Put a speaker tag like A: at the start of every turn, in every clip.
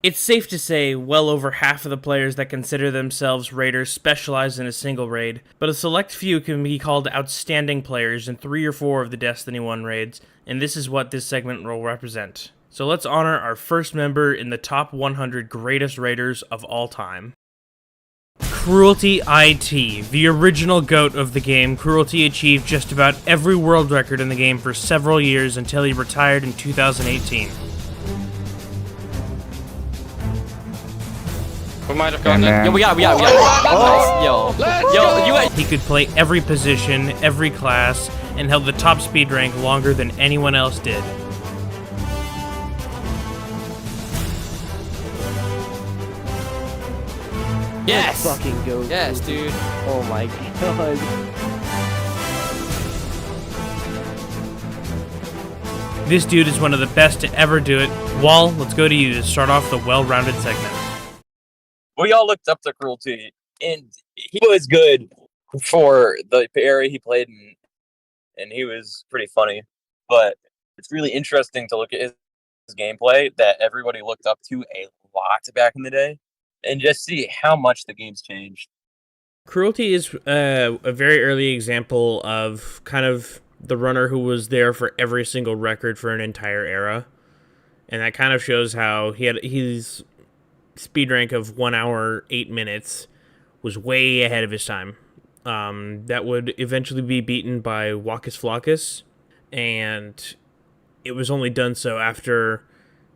A: It's safe to say well over half of the players that consider themselves raiders specialize in a single raid, but a select few can be called outstanding players in 3 or 4 of the Destiny 1 raids, and this is what this segment will represent. So let's honor our first member in the top 100 greatest raiders of all time. Cruelty IT, the original GOAT of the game, Cruelty achieved just about every world record in the game for several years until he retired in 2018.
B: We might have gone in. Yo, we got nice. Yo,
A: He could play every position, every class, and held the top speed rank longer than anyone else did.
B: Yes!
C: Fucking go.
B: Yes, dude.
C: Oh my god.
A: This dude is one of the best to ever do it. Wall, let's go to you to start off the well-rounded segment.
D: We all looked up to Cruelty, and he was good for the era he played in, and he was pretty funny. But it's really interesting to look at his gameplay that everybody looked up to a lot back in the day, and just see how much the game's changed.
A: Cruelty is a very early example of kind of the runner who was there for every single record for an entire era. And that kind of shows how his speed rank of 1 hour, 8 minutes was way ahead of his time. That would eventually be beaten by Wacus Flockus, and it was only done so after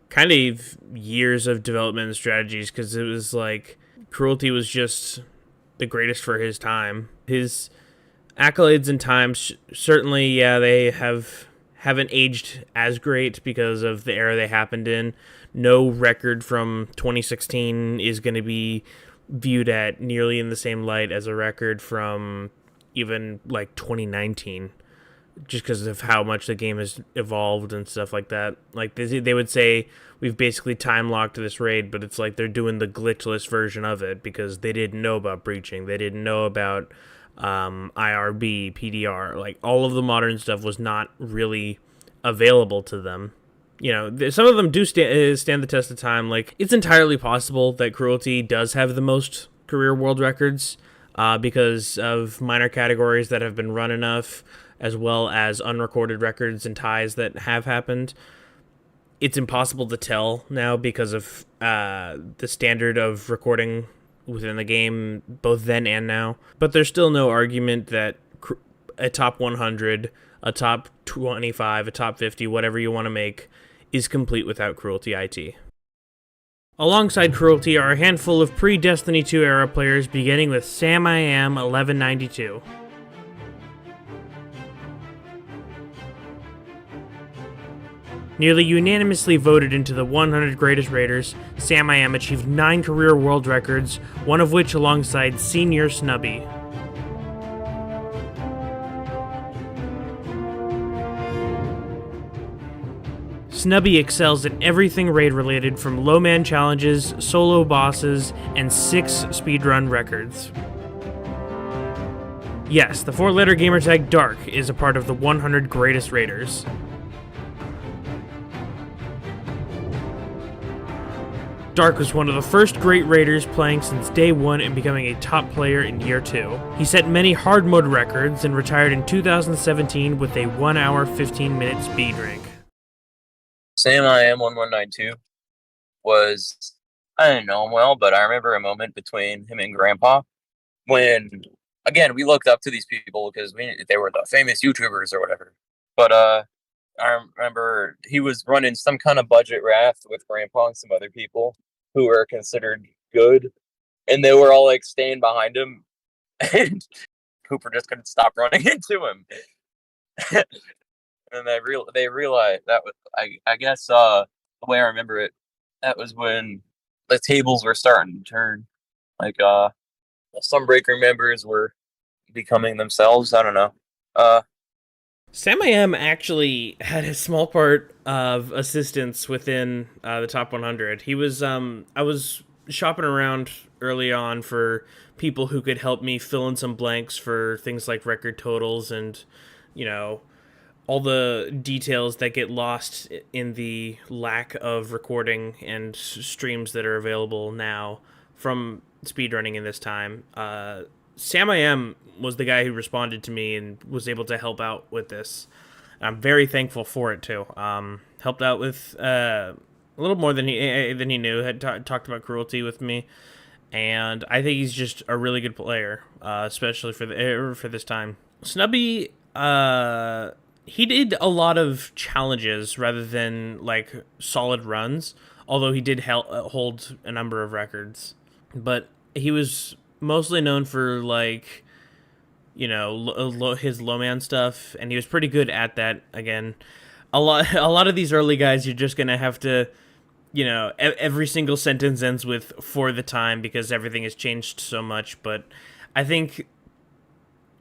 A: kind of years of development and strategies, because it was like Cruelty was just the greatest for his time. His accolades and times, certainly, yeah, they haven't aged as great because of the era they happened in. No record from 2016 is going to be viewed at nearly in the same light as a record from even like 2019, just because of how much the game has evolved and stuff like that. Like they would say we've basically time locked this raid, but it's like they're doing the glitchless version of it because they didn't know about breaching, they didn't know about IRB, PDR, like all of the modern stuff was not really available to them. You know, some of them do stand the test of time. Like, it's entirely possible that Cruelty does have the most career world records because of minor categories that have been run enough, as well as unrecorded records and ties that have happened. It's impossible to tell now because of the standard of recording within the game, both then and now. But there's still no argument that a top 100, a top 25, a top 50, whatever you want to make, is complete without Cruelty IT. Alongside Cruelty are a handful of pre-Destiny 2 era players, beginning with Sam-I-Am 1192. Nearly unanimously voted into the 100 greatest raiders, Sam-I-Am achieved 9 career world records, one of which alongside Senior Snubby. Snubby excels at everything raid related, from low man challenges, solo bosses, and 6 speedrun records. Yes, the 4-letter gamertag Dark is a part of the 100 greatest raiders. Dark was one of the first great raiders playing since day 1 and becoming a top player in year 2. He set many hard mode records and retired in 2017 with a 1 hour 15 minute speed rank.
D: Sam-I-Am 1192 was, I didn't know him well, but I remember a moment between him and Grandpa when, again, we looked up to these people because they were the famous YouTubers or whatever. But I remember he was running some kind of budget raft with Grandpa and some other people who were considered good, and they were all like staying behind him, and Cooper just couldn't stop running into him. And they realized that was, I guess, the way I remember it, that was when the tables were starting to turn. Like, some Breaker members were becoming themselves. I don't know.
A: Sam-I-Am actually had a small part of assistance within the top 100. He was, I was shopping around early on for people who could help me fill in some blanks for things like record totals and, you know, all the details that get lost in the lack of recording and streams that are available now from speedrunning in this time. Sam I Am was the guy who responded to me and was able to help out with this. I'm very thankful for it too. Helped out with a little more than he knew. Had talked about cruelty with me, and I think he's just a really good player, especially for this time. Snubby, he did a lot of challenges rather than like solid runs. Although he did hold a number of records, but he was mostly known for like, you know, his low man stuff, and he was pretty good at that. Again, a lot of these early guys, you're just gonna have to, you know, every single sentence ends with "for the time" because everything has changed so much. But I think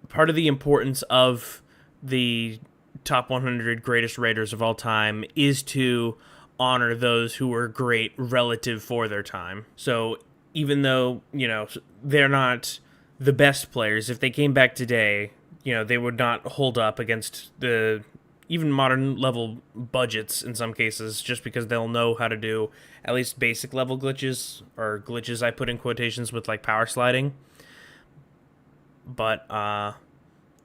A: part of the importance of the top 100 greatest raiders of all time is to honor those who were great relative for their time. So even though, you know, they're not the best players, if they came back today, you know, they would not hold up against the even modern level budgets in some cases, just because they'll know how to do at least basic level glitches, or glitches I put in quotations with like power sliding. But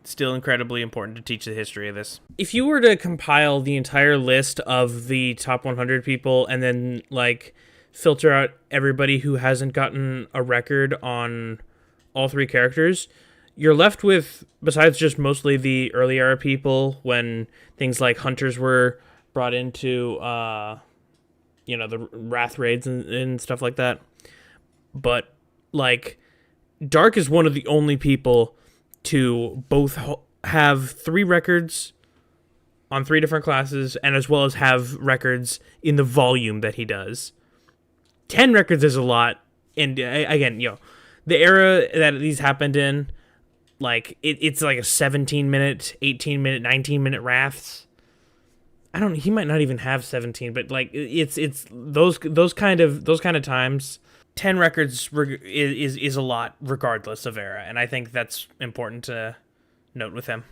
A: still incredibly important to teach the history of this. If you were to compile the entire list of the top 100 people and then like filter out everybody who hasn't gotten a record on all three characters, you're left with, besides just mostly the early era people when things like hunters were brought into, you know, the wrath raids and stuff like that. But like Dark is one of the only people to both have 3 records on 3 different classes, and as well as have records in the volume that he does. 10 records is a lot, and again, you know, the era that these happened in, like, it's like a 17-minute, 18-minute, 19-minute rafts. He might not even have 17, but like, it's those kind of times. 10 records is a lot regardless of era, and I think that's important to note with him.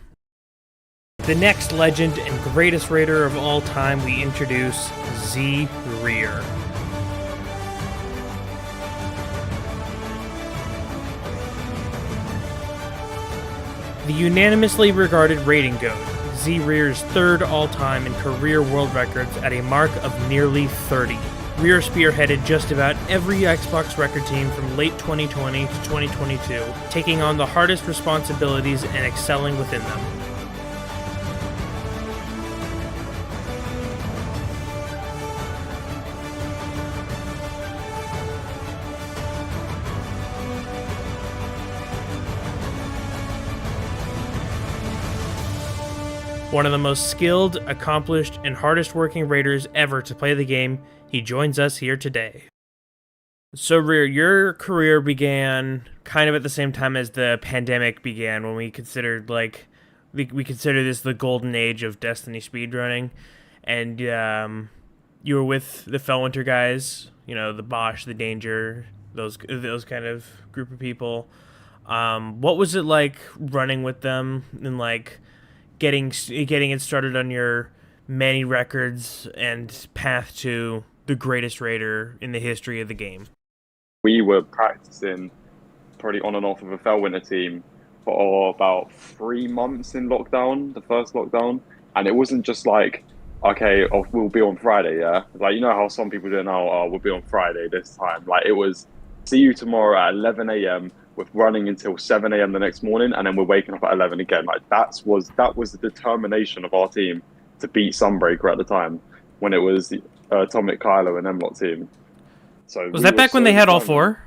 A: The next legend and greatest raider of all time, we introduce Z-Rear. The unanimously regarded raiding goat, Z-Rear's third all-time in career world records at a mark of nearly 30. Rear spearheaded just about every Xbox record team from late 2020 to 2022, taking on the hardest responsibilities and excelling within them. One of the most skilled, accomplished, and hardest working raiders ever to play the game, he joins us here today. So Rear, your career began kind of at the same time as the pandemic began, when we considered we consider this the golden age of Destiny speedrunning, and you were with the Felwinter guys, you know, the Bosch, the Danger, those kind of group of people. What was it like running with them and like getting it started on your many records and path to the greatest raider in the history of the game?
E: We were practicing probably on and off of a Felwinter team for about 3 months in lockdown, the first lockdown. And it wasn't just like, okay, we'll be on Friday, yeah? Like, you know how some people do now, oh, we'll be on Friday this time. Like, it was, see you tomorrow at 11 a.m. with running until 7 a.m. the next morning, and then we're waking up at 11 again. Like, that was the determination of our team to beat Sunbreaker at the time, when it was the Atomic, Kylo, and M-Lot team. So
A: was that back when they had all 4?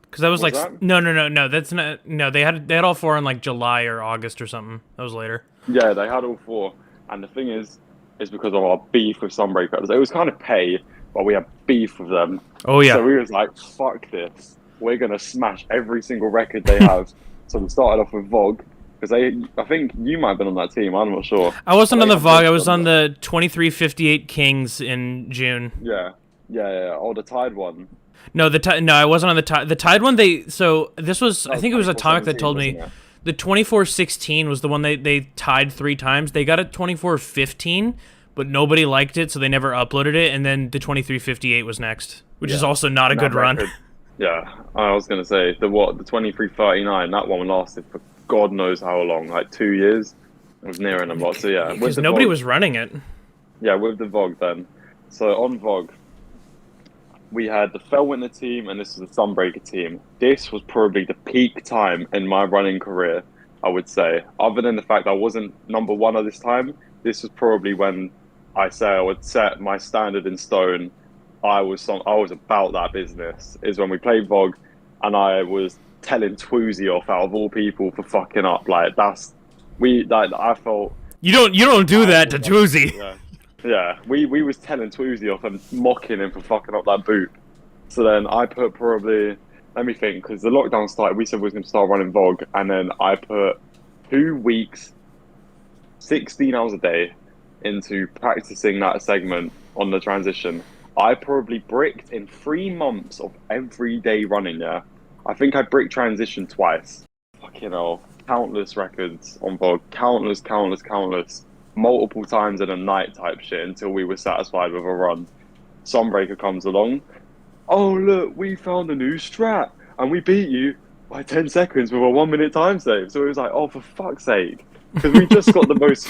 A: Because that was like
E: that?
A: No. That's not. No, they had all 4 in like July or August or something. That was later.
E: Yeah, they had all 4, and the thing is because of our beef with Sunbreaker. It was kind of pay, but we had beef with them.
A: Oh yeah.
E: So we was like, fuck this. We're gonna smash every single record they have. So we started off with Vogue, because I think you might have been on that team. I'm not sure.
A: I wasn't on the Vogue. I was on the 2358 Kings in June.
E: Yeah. Oh, the Tide one.
A: No, I wasn't on the Tide. The Tide one. So this was. I think it was Atomic that told me. The 24:16 was the one they tied 3 times. They got it 24:15, but nobody liked it, so they never uploaded it. And then the 23:58 was next, which is also not a good run.
E: Yeah, I was gonna say the 23:39. That one lasted for God knows how long, like 2 years. It was nearing a lot. So yeah,
A: because nobody was running it.
E: Yeah, with the VOG then. So on VOG, we had the Fellwinter team, and this is the Sunbreaker team. This was probably the peak time in my running career, I would say. Other than the fact I wasn't number 1 at this time, this was probably when I say I would set my standard in stone. I was about that business. Is when we played VOG, and I was telling Twoozy off out of all people for fucking up. Like I felt
A: you don't do that to Twoozy.
E: Yeah, we was telling Twoozy off and mocking him for fucking up that boot. So then I put probably, let me think, because the lockdown started, we said we was going to start running VOG, and then I put 2 weeks, 16 hours a day into practicing that segment on the transition. I probably bricked in 3 months of everyday running, yeah. I think I bricked transition twice. Fucking hell. Countless records on VOG. Countless. Multiple times in a night type shit until we were satisfied with a run. Sunbreaker comes along. Oh look, we found a new strat and we beat you by 10 seconds with a 1 minute time save. So it was like, oh, for fuck's sake. Because we just got the most,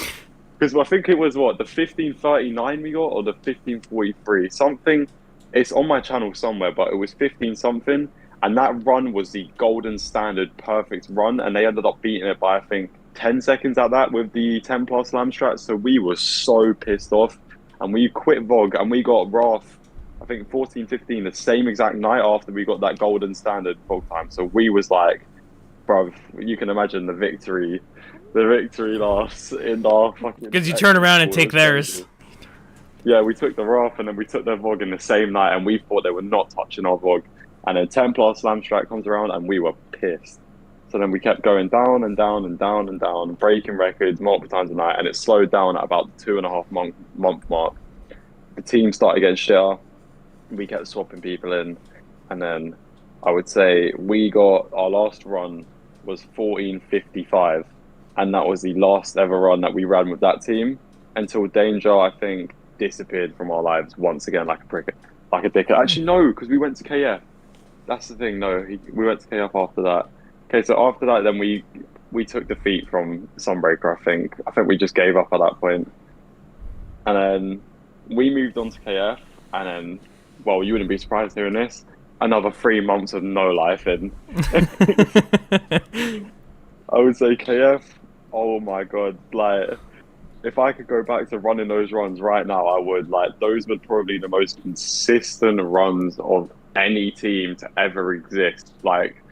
E: because I think it was the 1539 we got or the 1543 something. It's on my channel somewhere, but it was 15 something. And that run was the golden standard perfect run. And they ended up beating it by, I think, 10 seconds at that with the 10 plus lamb strat. So we were so pissed off, and we quit VOG and we got Wrath, I think 14-15 the same exact night after we got that golden standard VOG time. So we was like, bruv, you can imagine the victory last in our fucking,
A: because you turn around and take theirs.
E: Yeah, we took the Wrath and then we took their VOG in the same night, and we thought they were not touching our VOG. And then 10 plus lamb strat comes around and we were pissed. So then we kept going down and down, breaking records multiple times a night, and it slowed down at about the 2.5 month mark. The team started getting shitter. We kept swapping people in, and then I would say we got our last run was 14:55, and that was the last ever run that we ran with that team until Danger, I think, disappeared from our lives once again like a dickhead. Actually, no, because we went to KF. That's the thing. No, we went to KF after that. Okay, so after that, then we took defeat from Sunbreaker, I think. I think we just gave up at that point. And then we moved on to KF, and then, well, you wouldn't be surprised hearing this, another 3 months of no life in. I would say KF, oh my God, like, if I could go back to running those runs right now, I would. Like, those were probably the most consistent runs of any team to ever exist. Like,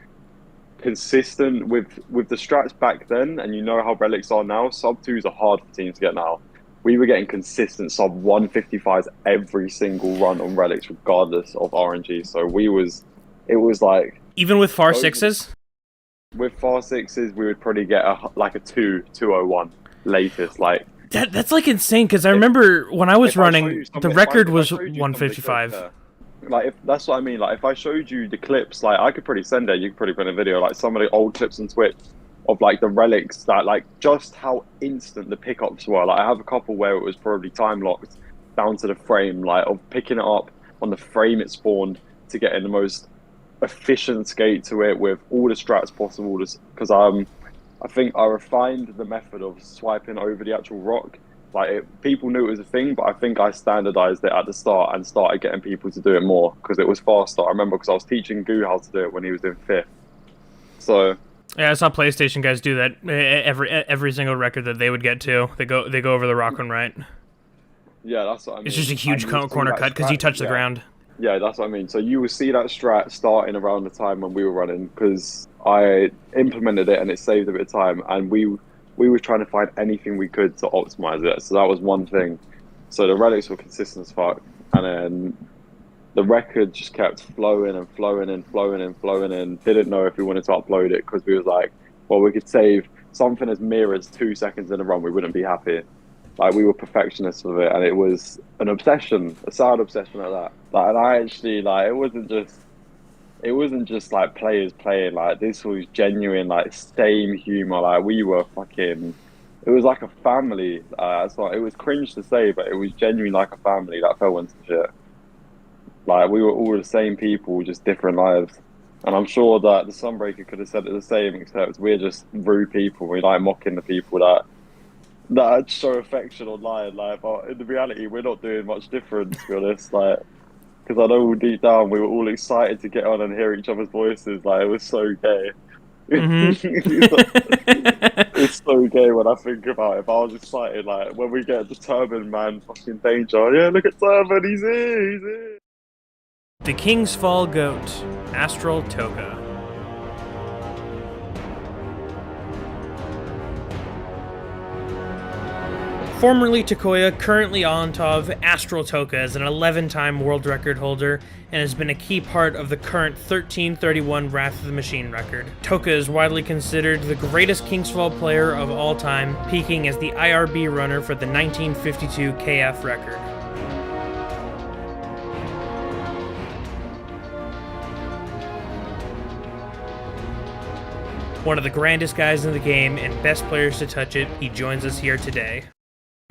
E: consistent with the strats back then, and you know how relics are now. Sub 2s are hard for teams to get now. We were getting consistent sub 155s every single run on relics, regardless of RNG. So it was like, even
A: with far 6s.
E: With far 6s, we would probably get a 201 latest. Like
A: that's like insane, because I remember when I was running, the record was 155.
E: Like, that's what I mean. Like, if I showed you the clips, like, I could probably send it. You could probably put in a video, like, some of the old clips on Twitch of, like, the relics that, like, just how instant the pickups were. Like, I have a couple where it was probably time locked down to the frame, like, of picking it up on the frame it spawned to get in the most efficient skate to it with all the strats possible. Because I think I refined the method of swiping over the actual rock. Like, people knew it was a thing, but I think I standardized it at the start and started getting people to do it more because it was faster. I remember because I was teaching Goo how to do it when he was in 5th. So
A: yeah, I saw PlayStation guys do that every single record that they would get to. They go over the rock one, right?
E: Yeah, that's what I mean.
A: It's just a huge corner cut because you touch the ground.
E: Yeah, that's what I mean. So you will see that strat starting around the time when we were running, because I implemented it and it saved a bit of time, and we were trying to find anything we could to optimize it. So that was one thing. So the relics were consistent as fuck. And then the record just kept flowing and flowing and flowing and flowing and didn't know if we wanted to upload it, because we was like, well, we could save something as mere as 2 seconds in a run. We wouldn't be happy. Like, we were perfectionists with it, and it was an obsession, a sad obsession like that. Like, and I actually, like, it wasn't just it wasn't just like players playing. Like this was genuine, like same humor. Like we were fucking. It was like a family. It's like it was cringe to say, but it was genuinely like a family that fell into shit. Like we were all the same people, just different lives. And I'm sure that the Sunbreaker could have said it the same, except we're just rude people. We like mocking the people that show affection online. Like, but in the reality, we're not doing much different, to be honest. Like, because I know deep down we were all excited to get on and hear each other's voices. Like, it was so gay. It's so gay when I think about it. But I was excited, like when we get the Turban man, fucking danger. Yeah, look at Turban, he's here.
A: The King's Fall Goat, Astral Toga. Formerly Takoya, currently Olentov, Astral Toga is an 11-time world record holder and has been a key part of the current 1331 Wrath of the Machine record. Toka is widely considered the greatest King's Fall player of all time, peaking as the IRB runner for the 1952 KF record. One of the grandest guys in the game and best players to touch it, he joins us here today.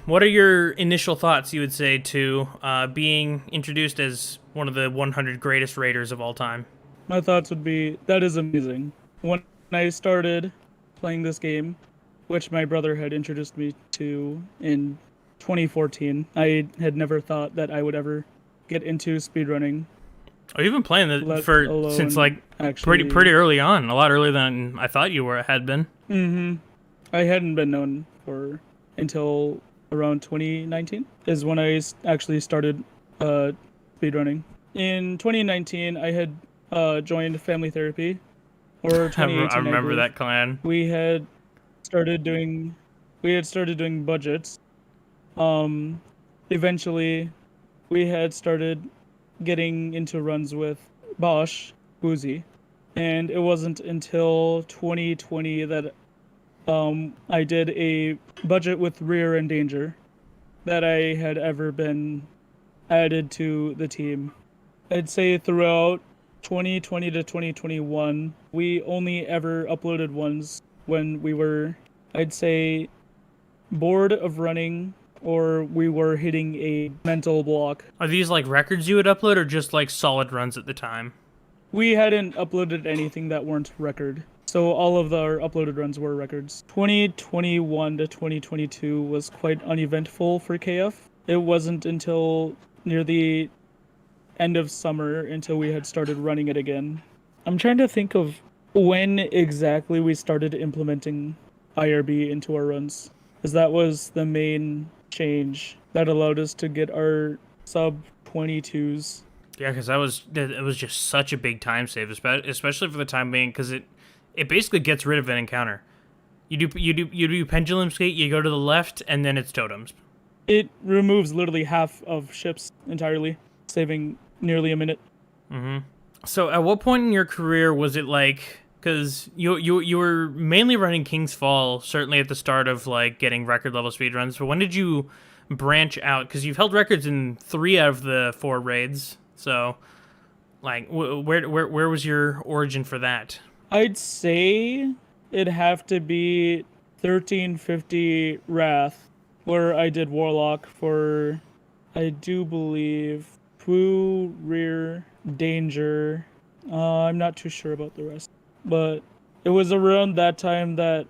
A: What are your initial thoughts, you would say, to being introduced as one of the 100 greatest raiders of all time?
F: My thoughts would be, that is amazing. When I started playing this game, which my brother had introduced me to in 2014, I had never thought that I would ever get into speedrunning.
A: Oh, you've been playing it since like
F: actually,
A: pretty early on, a lot earlier than I thought you had been.
F: Mm-hmm. I hadn't been known for until around 2019 is when I actually started speedrunning. In 2019, I had joined Family Therapy, or 2018.
A: I remember that clan.
F: We had started doing budgets. Eventually, we had started getting into runs with Bosch, Boozy, and it wasn't until 2020 that I did a budget with Rear and Danger that I had ever been added to the team. I'd say throughout 2020 to 2021, we only ever uploaded ones when we were, I'd say, bored of running or we were hitting a mental block.
A: Are these like records you would upload or just like solid runs at the time?
F: We hadn't uploaded anything that weren't record. So all of our uploaded runs were records. 2021 to 2022 was quite uneventful for KF. It wasn't until near the end of summer until we had started running it again. I'm trying to think of when exactly we started implementing IRB into our runs, because that was the main change that allowed us to get our sub 22s.
A: Yeah, because it was just such a big time save, especially for the time being, because it basically gets rid of an encounter. You do pendulum skate, you go to the left, and then it's totems.
F: It removes literally half of ships entirely, saving nearly a minute.
A: Mm-hmm. So at what point in your career was it like, because you were mainly running King's Fall, certainly at the start of like getting record level speedruns, but when did you branch out? Because you've held records in 3 out of the 4 raids, so like where was your origin for that?
F: I'd say it'd have to be 1350 Wrath, where I did Warlock for, I do believe, Poo, Rear, Danger. I'm not too sure about the rest. But it was around that time that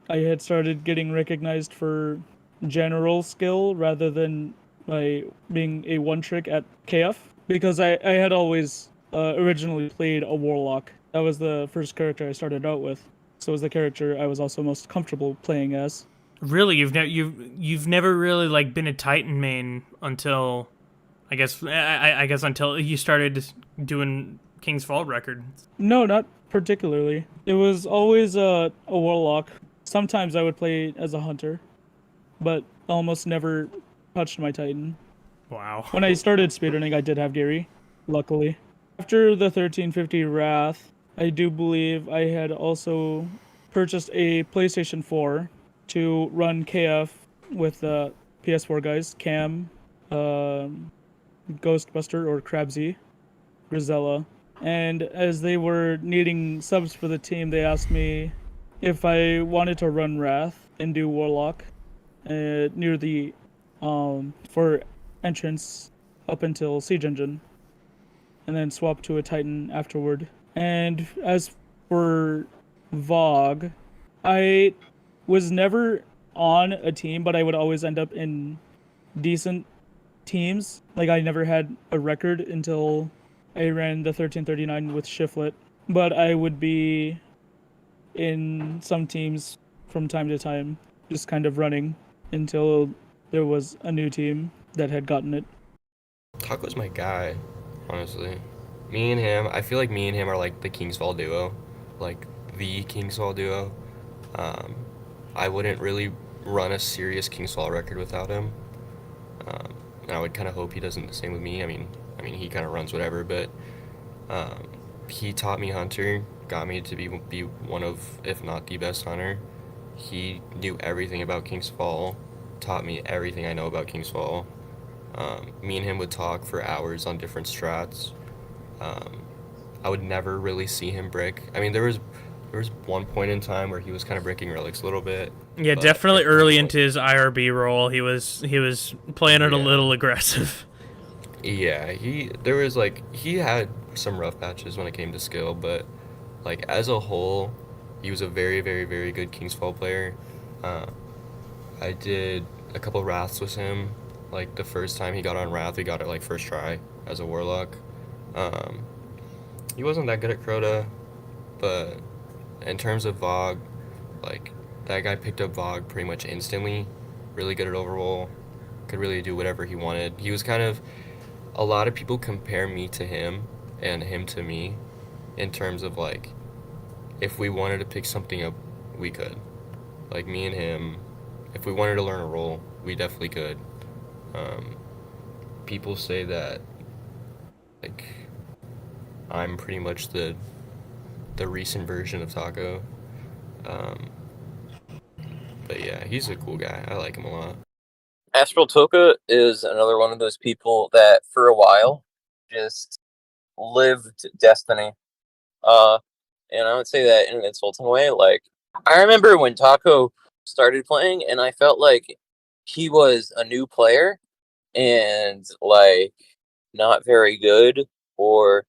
F: I had started getting recognized for general skill rather than being a one-trick at KF. Because I had always originally played a Warlock. That was the first character I started out with. So it was the character I was also most comfortable playing as.
A: Really, you've never really like been a Titan main until, I guess until you started doing King's Fall records.
F: No, not particularly. It was always a Warlock. Sometimes I would play as a Hunter, but almost never touched my Titan.
A: Wow.
F: When I started speedrunning, I did have Gary, luckily. After the 1350 Wrath, I do believe I had also purchased a PlayStation 4 to run KF with the PS4 guys, Cam, Ghostbuster or Crabsy, Grisella, And as they were needing subs for the team, they asked me if I wanted to run Wrath and do Warlock near the for entrance up until Siege Engine, and then swap to a Titan afterward. And as for Vogue, I was never on a team, but I would always end up in decent teams. Like, I never had a record until I ran the 1339 with Shiflet, but I would be in some teams from time to time, just kind of running until there was a new team that had gotten it.
G: Taco's my guy, honestly. Me and him, I feel like me and him are like the Kingsfall duo, like the Kingsfall duo. I wouldn't really run a serious Kingsfall record without him. And I would kind of hope he doesn't the same with me. I mean, he kind of runs whatever, but he taught me Hunter, got me to be one of, if not the best hunter. He knew everything about Kingsfall, taught me everything I know about Kingsfall. Me and him would talk for hours on different strats. I would never really see him brick. I mean, there was one point in time where he was kind of bricking relics a little bit.
A: Yeah, definitely early into his IRB role, he was playing it a little aggressive.
G: Yeah, he had some rough patches when it came to skill, but like as a whole, he was a very, very, very good Kingsfall player. I did a couple Wraths with him. Like the first time he got on Wrath, we got it like first try as a Warlock. He wasn't that good at Crota, but in terms of Vogue, like that guy picked up Vogue pretty much instantly. Really good at overroll, could really do whatever he wanted. He was kind of, a lot of people compare me to him and him to me in terms of like, if we wanted to pick something up, we could. Like me and him, if we wanted to learn a role, we definitely could. People say that like I'm pretty much the recent version of Taco. But yeah, he's a cool guy. I like him a lot.
D: Astral Toka is another one of those people that for a while just lived Destiny. And I would say that in an insulting way. Like, I remember when Taco started playing, and I felt like he was a new player and like not very good or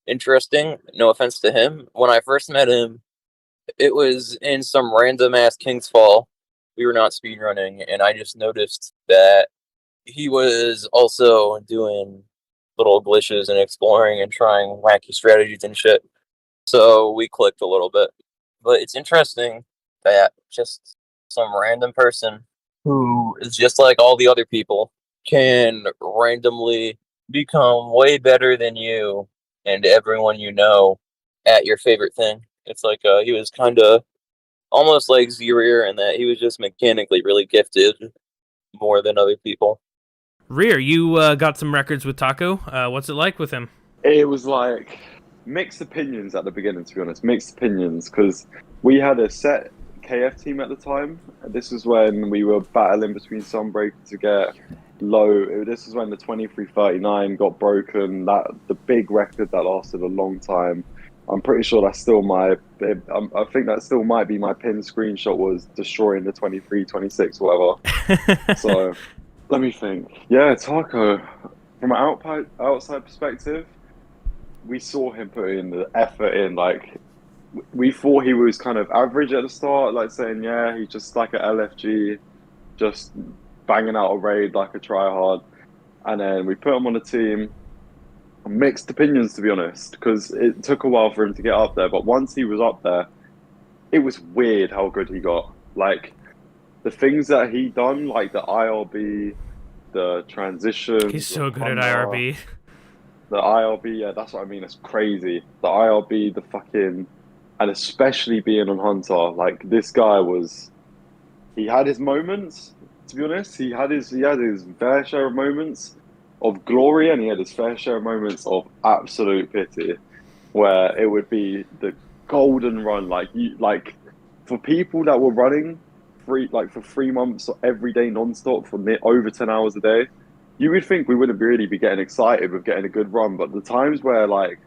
D: interesting. No offense to him. When I first met him, it was in some random ass Kingsfall. We were not speedrunning, and I just noticed that he was also doing little glitches and exploring and trying wacky strategies and shit. So we clicked a little bit. But it's interesting that just some random person who is just like all the other people can randomly become way better than you and everyone you know at your favorite thing. It's like he was kind of almost like Zerier in that he was just mechanically really gifted more than other people.
A: Rear, you got some records with Taco. What's it like with him?
E: It was like mixed opinions at the beginning, to be honest. Mixed opinions, because we had a set KF team at the time. This was when we were battling between Sunbreaker to get low. This is when the 2339 got broken. The big record that lasted a long time. I'm pretty sure that's still I think that still might be my pin screenshot, was destroying the 2326 whatever. So let me think. Yeah, Taco, from an outside perspective, we saw him putting the effort in. Like, we thought he was kind of average at the start, like saying, yeah, he's just like an LFG, just banging out a raid like a tryhard. And then we put him on the team. Mixed opinions, to be honest, because it took a while for him to get up there. But once he was up there, it was weird how good he got. Like, the things that he done, like the IRB, the transition.
A: He's so good at IRB.
E: The IRB, yeah, that's what I mean. It's crazy. The IRB, the fucking, and especially being on Hunter. Like, this guy was, he had his moments. To be honest, he had his fair share of moments of glory, and he had his fair share of moments of absolute pity, where it would be the golden run. Like for people that were running for 3 months every day non-stop for over 10 hours a day, you would think we wouldn't really be getting excited with getting a good run. But the times where like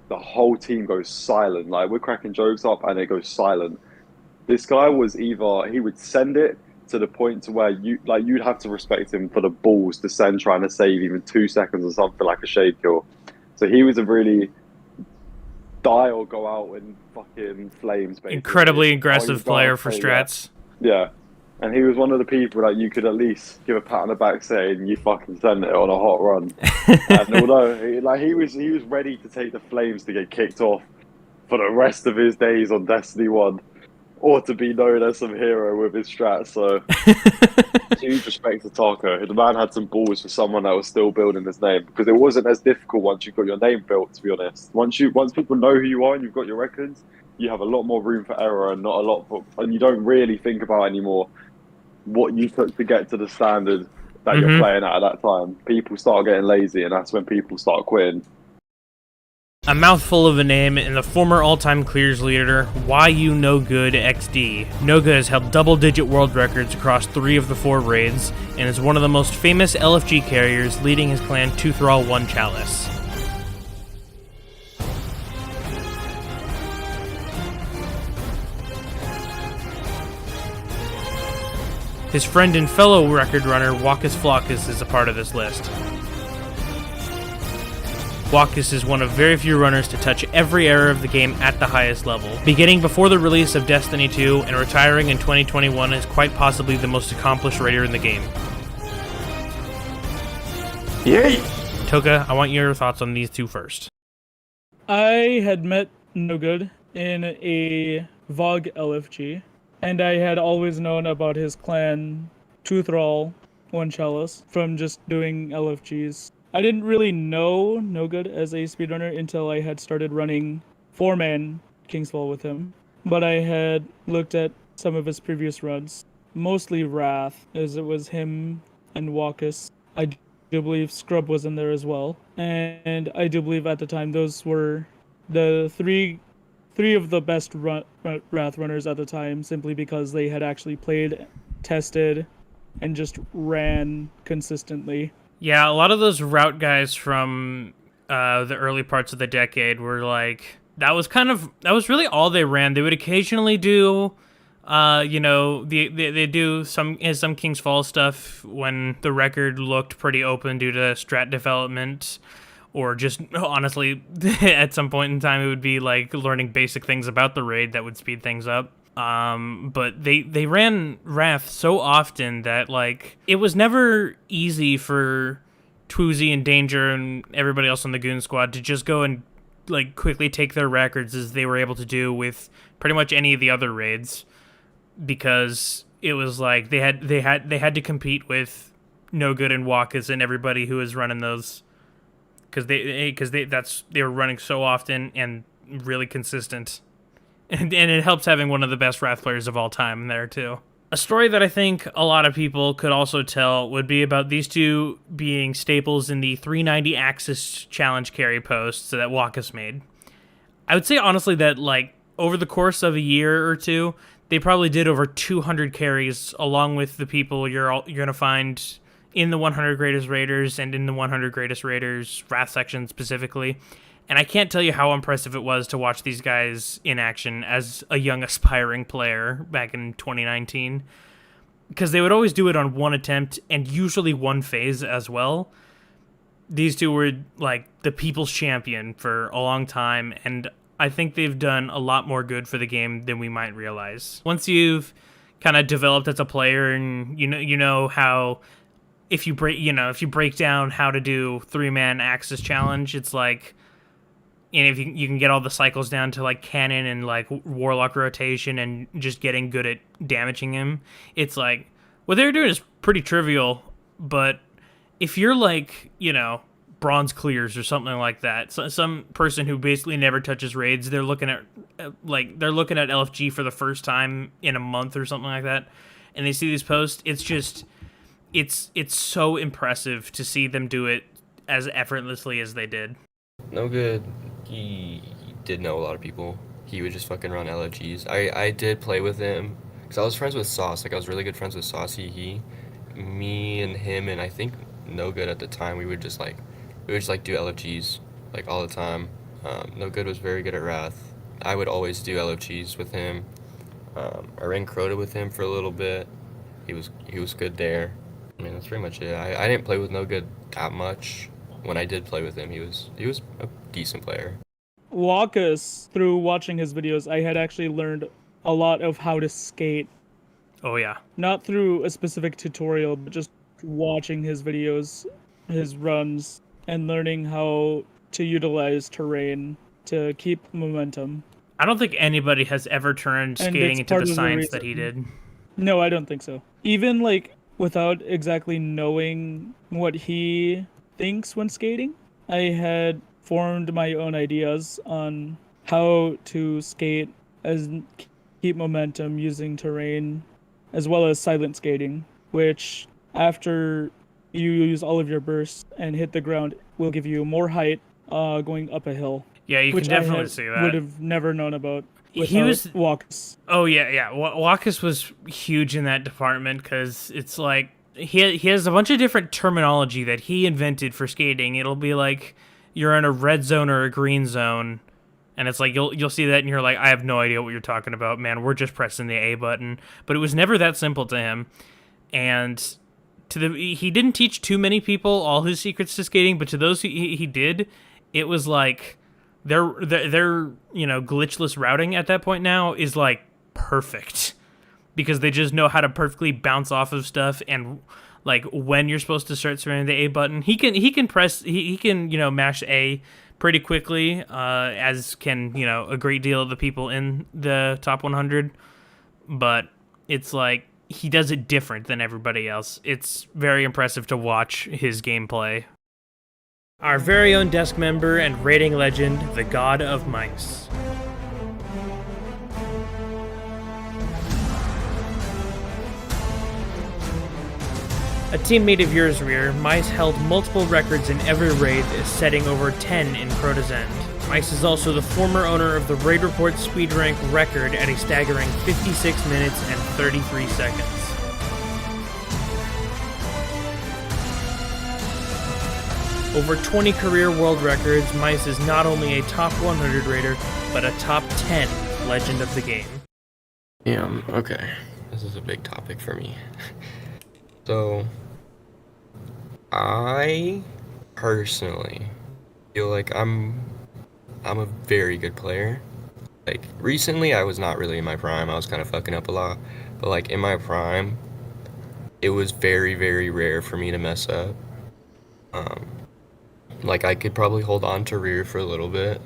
E: the whole team goes silent. Like we're cracking jokes up and it goes silent. This guy was either he would send it to the point to where you'd have to respect him for the balls to send trying to save even 2 seconds or something like a shade kill. So he was a really die or go out in fucking flames. Basically.
A: Incredibly aggressive player for strats.
E: Yeah. And he was one of the people that you could at least give a pat on the back saying you fucking sent it on a hot run. And although he was ready to take the flames to get kicked off for the rest of his days on Destiny 1 or to be known as some hero with his strats. So huge respect to Taco. The man had some balls for someone that was still building his name because it wasn't as difficult once you got your name built, to be honest. Once people know who you are and you've got your records, you have a lot more room for error and and you don't really think about anymore what you took to get to the standard that you're playing at that time. People start getting lazy, and that's when people start quitting.
A: A mouthful of a name and the former all-time clears leader, YU No Good XD. No Good has held double-digit world records across 3 of the 4 raids, and is one of the most famous LFG carriers, leading his clan to Thrall 1 Chalice. His friend and fellow record runner, Wakus Flockus, is a part of this list. Wakus is one of very few runners to touch every era of the game at the highest level. Beginning before the release of Destiny 2 and retiring in 2021 is quite possibly the most accomplished raider in the game.
E: Yay!
A: Toka, I want your thoughts on these two first.
F: I had met No Good in a VOG LFG, and I had always known about his clan, Two Thrall, One Chalice, from just doing LFGs. I didn't really know No Good as a speedrunner until I had started running 4-man Kingsfall with him. But I had looked at some of his previous runs, mostly Wrath, as it was him and Wakus. I do believe Scrub was in there as well. And I do believe at the time those were the three of the best Wrath runners at the time, simply because they had actually played, tested, and just ran consistently.
A: Yeah, a lot of those route guys from the early parts of the decade were like, that was really all they ran. They would occasionally do, they do some King's Fall stuff when the record looked pretty open due to strat development, or just honestly, at some point in time, it would be like learning basic things about the raid that would speed things up. But they ran Wrath so often that like it was never easy for Twoozy and Danger and everybody else on the Goon Squad to just go and like quickly take their records as they were able to do with pretty much any of the other raids, because it was like they had to compete with No Good and Wakus and everybody who was running those, because they were running so often and really consistent. And it helps having one of the best Wrath players of all time there, too. A story that I think a lot of people could also tell would be about these two being staples in the 390 Axis challenge carry posts that Wakus made. I would say, honestly, that, like, over the course of a year or two, they probably did over 200 carries, along with the people you're going to find in the 100 Greatest Raiders and in the 100 Greatest Raiders Wrath section specifically. And I can't tell you how impressive it was to watch these guys in action as a young aspiring player back in 2019. Because they would always do it on one attempt and usually one phase as well. These two were like the people's champion for a long time, and I think they've done a lot more good for the game than we might realize. Once you've kind of developed as a player and you know how if you break down how to do 3-man Axis challenge, it's like, and if you can get all the cycles down to like cannon and like warlock rotation and just getting good at damaging him, it's like what they're doing is pretty trivial. But if you're like, bronze clears or something like that, so some person who basically never touches raids, they're looking at LFG for the first time in a month or something like that, and they see these posts, it's so impressive to see them do it as effortlessly as they did.
G: No Good, he did know a lot of people. He would just fucking run LFGs. I did play with him, because I was friends with Sauce. Like, I was really good friends with Saucy. Me and him, and I think No Good at the time, we would just do LFGs, like, all the time. No Good was very good at Wrath. I would always do LFGs with him. I ran Crota with him for a little bit. He was good there. I mean, that's pretty much it. I didn't play with No Good that much. When I did play with him, he was a decent player.
F: Walkus, through watching his videos, I had actually learned a lot of how to skate.
H: Oh yeah.
F: Not through a specific tutorial, but just watching his videos, his runs, and learning how to utilize terrain to keep momentum.
H: I don't think anybody has ever turned
F: And
H: skating
F: it's
H: into
F: part
H: the
F: of the
H: science that he
F: reason.
H: did.
F: No, I don't think so. Even like without exactly knowing what he thinks when skating, I had formed my own ideas on how to skate as keep momentum using terrain as well as silent skating, which after you use all of your bursts and hit the ground will give you more height going up a hill.
H: Yeah, you can
F: Which
H: definitely
F: I
H: see
F: would
H: that.
F: have never known about
H: He
F: without
H: was-
F: Walkus.
H: Oh yeah. Walkus was huge in that department because it's like he has a bunch of different terminology that he invented for skating. It'll be like you're in a red zone or a green zone, and it's like you'll see that and you're like, I have no idea what you're talking about, man. We're just pressing the A button. But it was never that simple to him, and he didn't teach too many people all his secrets to skating, but to those he did, it was like their glitchless routing at that point now is like perfect because they just know how to perfectly bounce off of stuff and like when you're supposed to start spamming the A button. He can mash A pretty quickly, as can a great deal of the people in the top 100, but it's like he does it different than everybody else. It's very impressive to watch his gameplay. Our very own desk member and rating legend, the God of Mice. A teammate of yours, Rear, Mice held multiple records in every raid, setting over 10 in Crota's End. Mice is also the former owner of the Raid Report Speed Rank record at a staggering 56 minutes and 33 seconds. Over 20 career world records, Mice is not only a top 100 raider, but a top 10 legend of the game.
G: Yeah, okay. This is a big topic for me. So, I personally feel like I'm a very good player. Like, recently I was not really in my prime. I was kind of fucking up a lot. But, like, in my prime, it was very, very rare for me to mess up. Like, I could probably hold on to Rear for a little bit.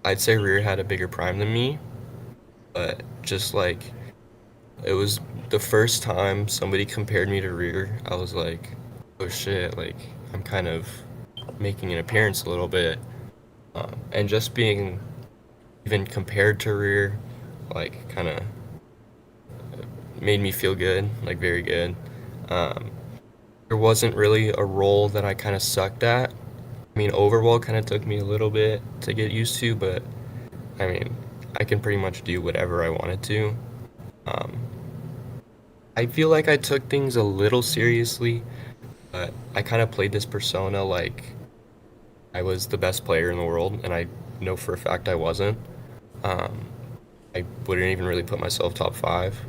G: I'd say Rear had a bigger prime than me. But just, like, it was the first time somebody compared me to Rear, I was like, oh shit, like, I'm kind of making an appearance a little bit. And just being even compared to Rear, like, kind of made me feel good, like, very good. There wasn't really a role that I kind of sucked at. I mean, Overwall kind of took me a little bit to get used to, but, I mean, I can pretty much do whatever I wanted to. I feel like I took things a little seriously, but I kind of played this persona like I was the best player in the world, and I know for a fact I wasn't. I wouldn't even really put myself top 5,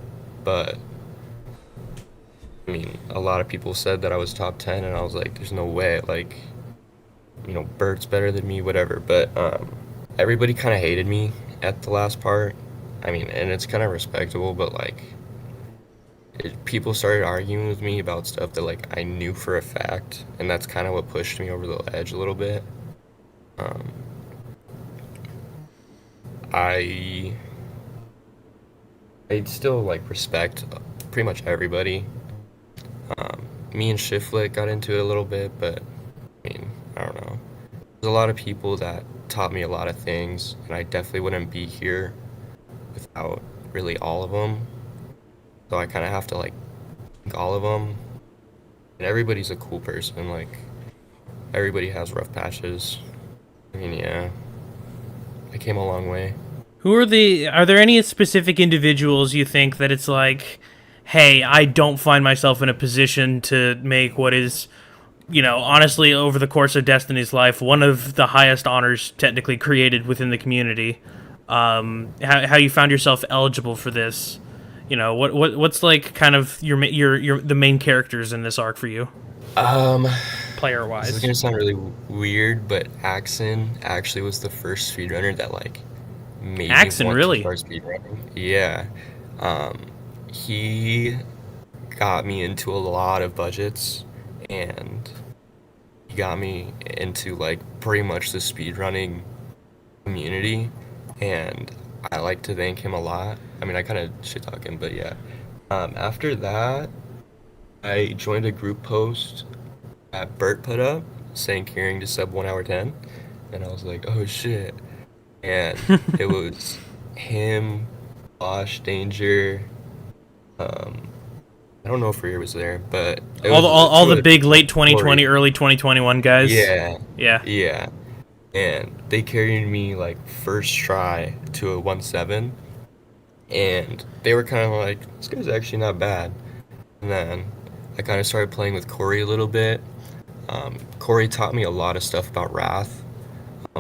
G: but I mean, a lot of people said that I was top 10, and I was like, there's no way, like, Bert's better than me, whatever, but everybody kind of hated me at the last part. I mean, and it's kind of respectable, but, like, people started arguing with me about stuff that, like, I knew for a fact, and that's kind of what pushed me over the edge a little bit. I'd still, like, respect pretty much everybody. Me and Shiflet got into it a little bit, but, I mean, I don't know. There's a lot of people that taught me a lot of things, and I definitely wouldn't be here without really all of them. So I kind of have to, like, thank all of them. And everybody's a cool person, like, everybody has rough patches. I mean, yeah, I came a long way.
H: Are there any specific individuals you think that it's like, hey, I don't find myself in a position to make what is honestly, over the course of Destiny's life, one of the highest honors technically created within the community. How you found yourself eligible for this? What's like kind of your the main characters in this arc for you, player
G: This is
H: wise?
G: gonna sound really weird, but Axon actually was the first speedrunner that like made
H: Axon,
G: me want
H: really?
G: to start speedrunning. Yeah. Um, he got me into a lot of budgets, and he got me into like pretty much the speedrunning community, and I like to thank him a lot. I mean, I kind of shit talk him, but yeah. After that, I joined a group post that Bert put up saying carrying to sub 1 hour 10, and I was like, oh shit. And it was him, Bosch, Danger. I don't know if Rear was there, but it was
H: All
G: two
H: the
G: other
H: big
G: people.
H: late 2020,
G: Corey.
H: early 2021 guys.
G: Yeah,
H: Yeah.
G: yeah. And they carried me like first try to a 1-7, and they were kind of like, this guy's actually not bad. And then I kind of started playing with Corey a little bit. Corey taught me a lot of stuff about Wrath.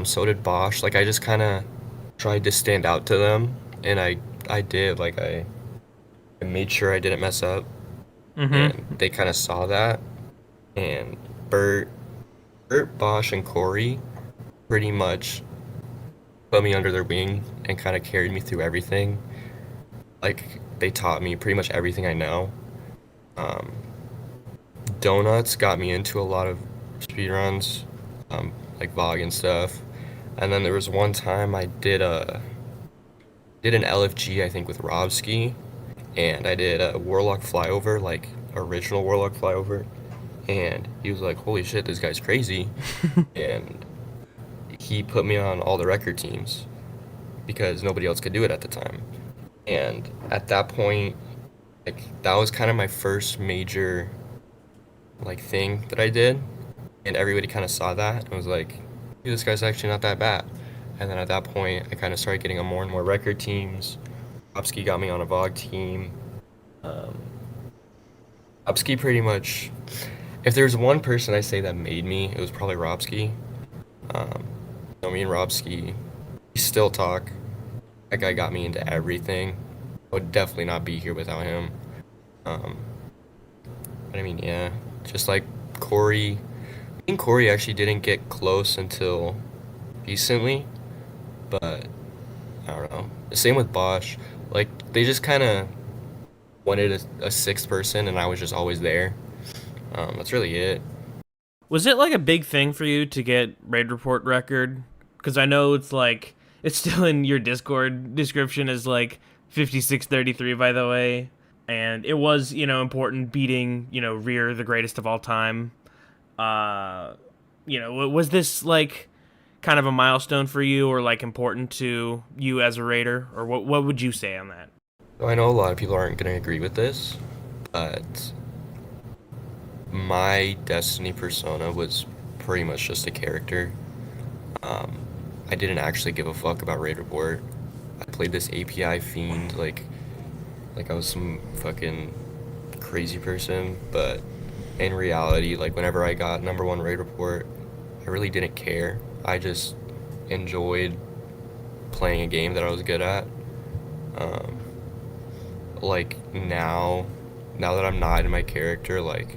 G: So did Bosch. Like I just kind of tried to stand out to them, and I did. Like I made sure I didn't mess up, and they kind of saw that. And Bert, Bosch, and Corey pretty much put me under their wing and kind of carried me through everything. Like they taught me pretty much everything I know. Donuts got me into a lot of speedruns, like VOG and stuff. And then there was one time I did an LFG, I think, with Robski, and I did a Warlock flyover, like original Warlock flyover, and he was like, holy shit, this guy's crazy. And he put me on all the record teams because nobody else could do it at the time. And at that point, like that was kind of my first major like thing that I did, and everybody kind of saw that and was like, "Dude, this guy's actually not that bad." And then at that point, I kind of started getting on more and more record teams. Opsky got me on a VOG team. Opsky pretty much, if there's one person I say that made me, it was probably Robsky. Me and Robsky, we still talk. That guy got me into everything. I would definitely not be here without him. But I mean, yeah, just like Corey. Me and Corey actually didn't get close until recently, but I don't know. The same with Bosch. Like, they just kind of wanted a sixth person, and I was just always there. That's really it.
H: Was it like a big thing for you to get Raid Report record? Because I know it's like, it's still in your Discord description as like 5633, by the way. And it was, important beating, Rear, the greatest of all time. Was this like kind of a milestone for you, or like important to you as a raider, or what would you say on that?
G: So I know a lot of people aren't going to agree with this, but my Destiny persona was pretty much just a character. I didn't actually give a fuck about Raid Report. I played this API fiend like I was some fucking crazy person, but in reality, like whenever I got #1 Raid Report, I really didn't care. I just enjoyed playing a game that I was good at. Like now that I'm not in my character, like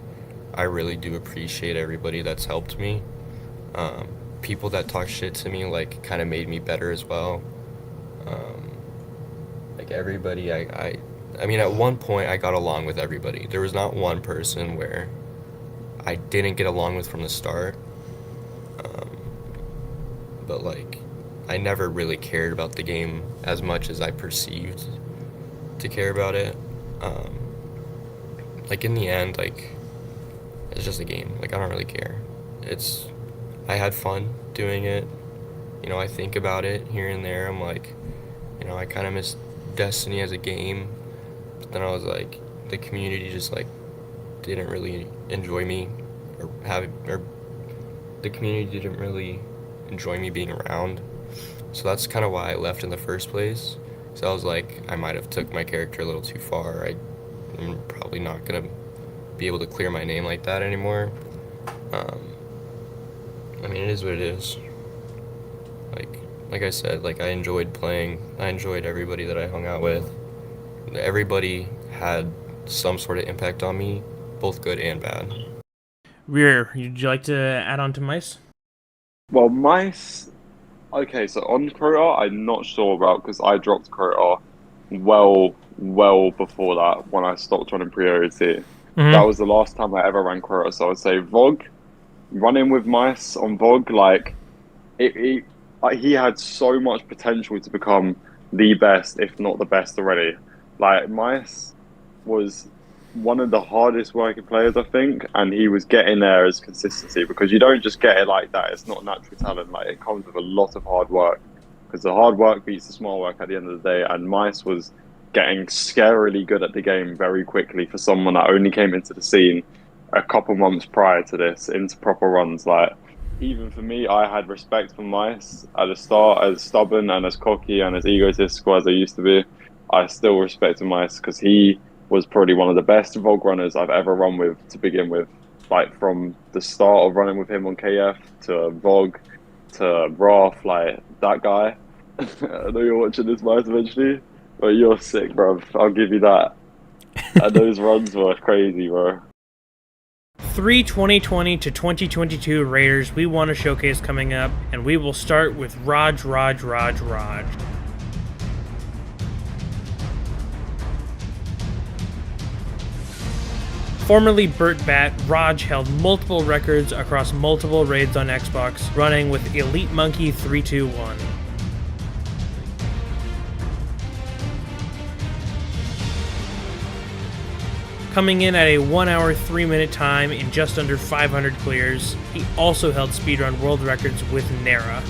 G: I really do appreciate everybody that's helped me. People that talk shit to me like kind of made me better as well. Like everybody, I mean, at one point I got along with everybody. There was not one person where I didn't get along with from the start. But like, I never really cared about the game as much as I perceived to care about it. Like in the end, like it's just a game. Like I don't really care. I had fun doing it. I think about it here and there. I'm like, I kind of miss Destiny as a game. But then I was like, the community just like didn't really enjoy me, or the community didn't really enjoy me being around. So that's kind of why I left in the first place. So I was like, I might have took my character a little too far. I'm probably not gonna be able to clear my name like that anymore. Um, I mean, it is what it is. Like I said, like I enjoyed playing. I enjoyed everybody that I hung out with. Everybody had some sort of impact on me, both good and bad.
A: Rear, would you like to add on to Mice?
E: Well, Mice. Okay, so on Crota, I'm not sure about because I dropped Crota well before that when I stopped running Priority. That was the last time I ever ran Crota. So I would say Vogue, running with Mice on Vogue, like he had so much potential to become the best, if not the best already. Like Mice was one of the hardest working players, I think, and he was getting there as consistency because you don't just get it like that. It's not natural talent. Like it comes with a lot of hard work because the hard work beats the smart work at the end of the day. And Mice was getting scarily good at the game very quickly for someone that only came into the scene a couple months prior to this into proper runs. Like even for me, I had respect for Mice at the start, as stubborn and as cocky and as egotistical as I used to be. I still respect Mice because he was probably one of the best Vogue runners I've ever run with to begin with. Like from the start of running with him on KF to Vogue to Wrath, like that guy. I know you're watching this, Mice, eventually, but you're sick, bro. I'll give you that. And those runs were crazy, bro.
A: 3 2020 to 2022 Raiders we want to showcase coming up, and we will start with Raj. Formerly Burt Bat, Raj held multiple records across multiple raids on Xbox, running with Elite Monkey 321. Coming in at a 1 hour 3 minute time in just under 500 clears, he also held speedrun world records with Nera.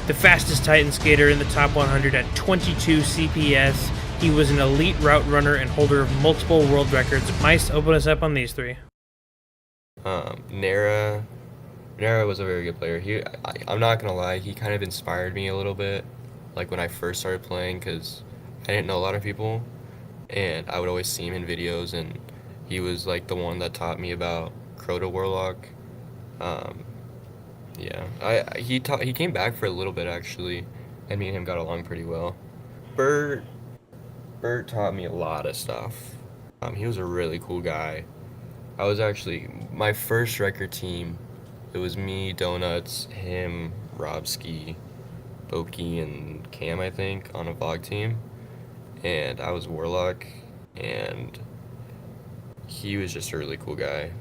A: The fastest Titan skater in the top 100 at 22 CPS. He was an elite route runner and holder of multiple world records. Mice, open us up on these three.
G: Nera was a very good player. I'm not gonna lie, he kind of inspired me a little bit, like when I first started playing, because I didn't know a lot of people, and I would always see him in videos, and he was like the one that taught me about Crota Warlock. He came back for a little bit actually, and me and him got along pretty well. Bert taught me a lot of stuff. He was a really cool guy. I was actually my first record team. It was me, Donuts, him, Robski, Boki, and Cam, I think, on a VOG team. And I was Warlock, and he was just a really cool guy.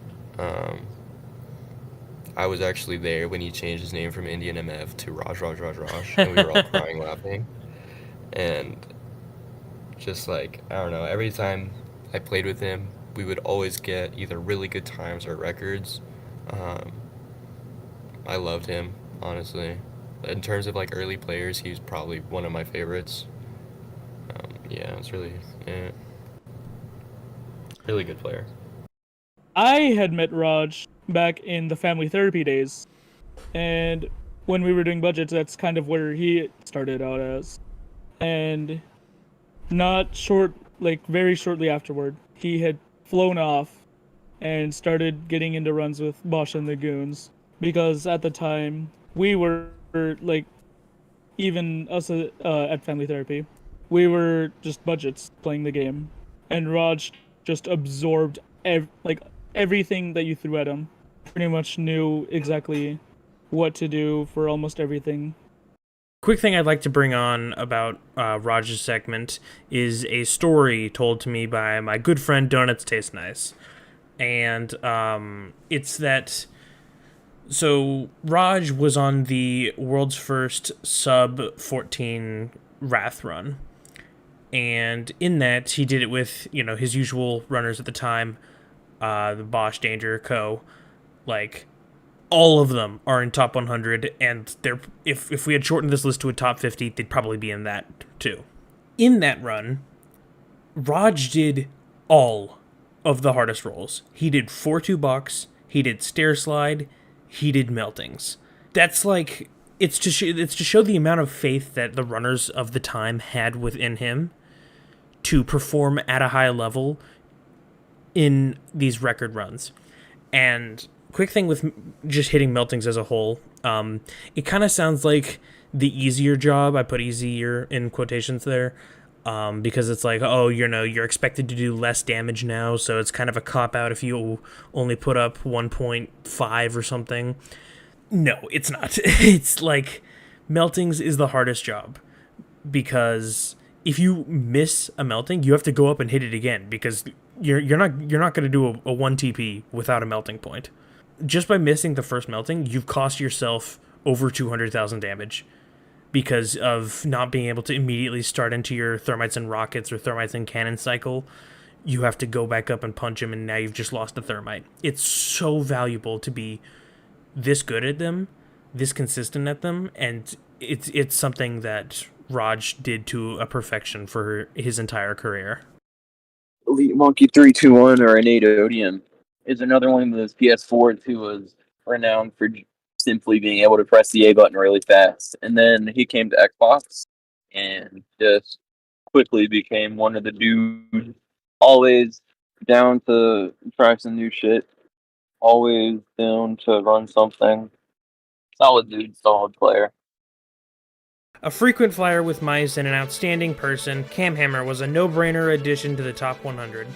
G: I was actually there when he changed his name from Indian MF to Raj, and we were all crying laughing. And just like, I don't know, every time I played with him, we would always get either really good times or records. I loved him, honestly. In terms of like early players, he's probably one of my favorites. It's really good player.
F: I had met Raj back in the family therapy days, and when we were doing budgets, that's kind of where he started out as. And very shortly afterward, he had flown off and started getting into runs with Bosch and the Goons, because at the time we were like, even us at family therapy, we were just budgets playing the game, and Raj just absorbed everything that you threw at him. Pretty much knew exactly what to do for almost everything.
A: Quick thing I'd like to bring on about Raj's segment is a story told to me by my good friend Donuts Taste Nice. And it's that... So Raj was on the world's first sub-14 Wrath run. And in that, he did it with, his usual runners at the time, the Bosch, Danger, Co. Like, all of them are in top 100, and they're if we had shortened this list to a top 50, they'd probably be in that too. In that run, Raj did all of the hardest rolls. He did 4-2 box, he did stair slide, he did meltings. That's like
H: it's to show the amount of faith that the runners of the time had within him to perform at a high level in these record runs. And quick thing with just hitting meltings as a whole, it kind of sounds like the easier job. I put easier in quotations there, because it's like, oh, you're expected to do less damage now, so it's kind of a cop-out if you only put up 1.5 or something. No, it's not. It's like meltings is the hardest job, because if you miss a melting, you have to go up and hit it again, because you're not going to do a 1 TP without a melting point. Just by missing the first melting, you've cost yourself over 200,000 damage because of not being able to immediately start into your thermites and rockets or thermites and cannon cycle. You have to go back up and punch him, and now you've just lost a thermite. It's so valuable to be this good at them, this consistent at them, and it's something that Raj did to a perfection for his entire career.
D: Elite Monkey 321 or Innate Odium is another one of those PS4s who was renowned for simply being able to press the A button really fast. And then he came to Xbox and just quickly became one of the dudes, always down to try some new shit, always down to run something. Solid dude, solid player.
H: A frequent flyer with mice and an outstanding person, Camhammer was a no-brainer addition to the top 100.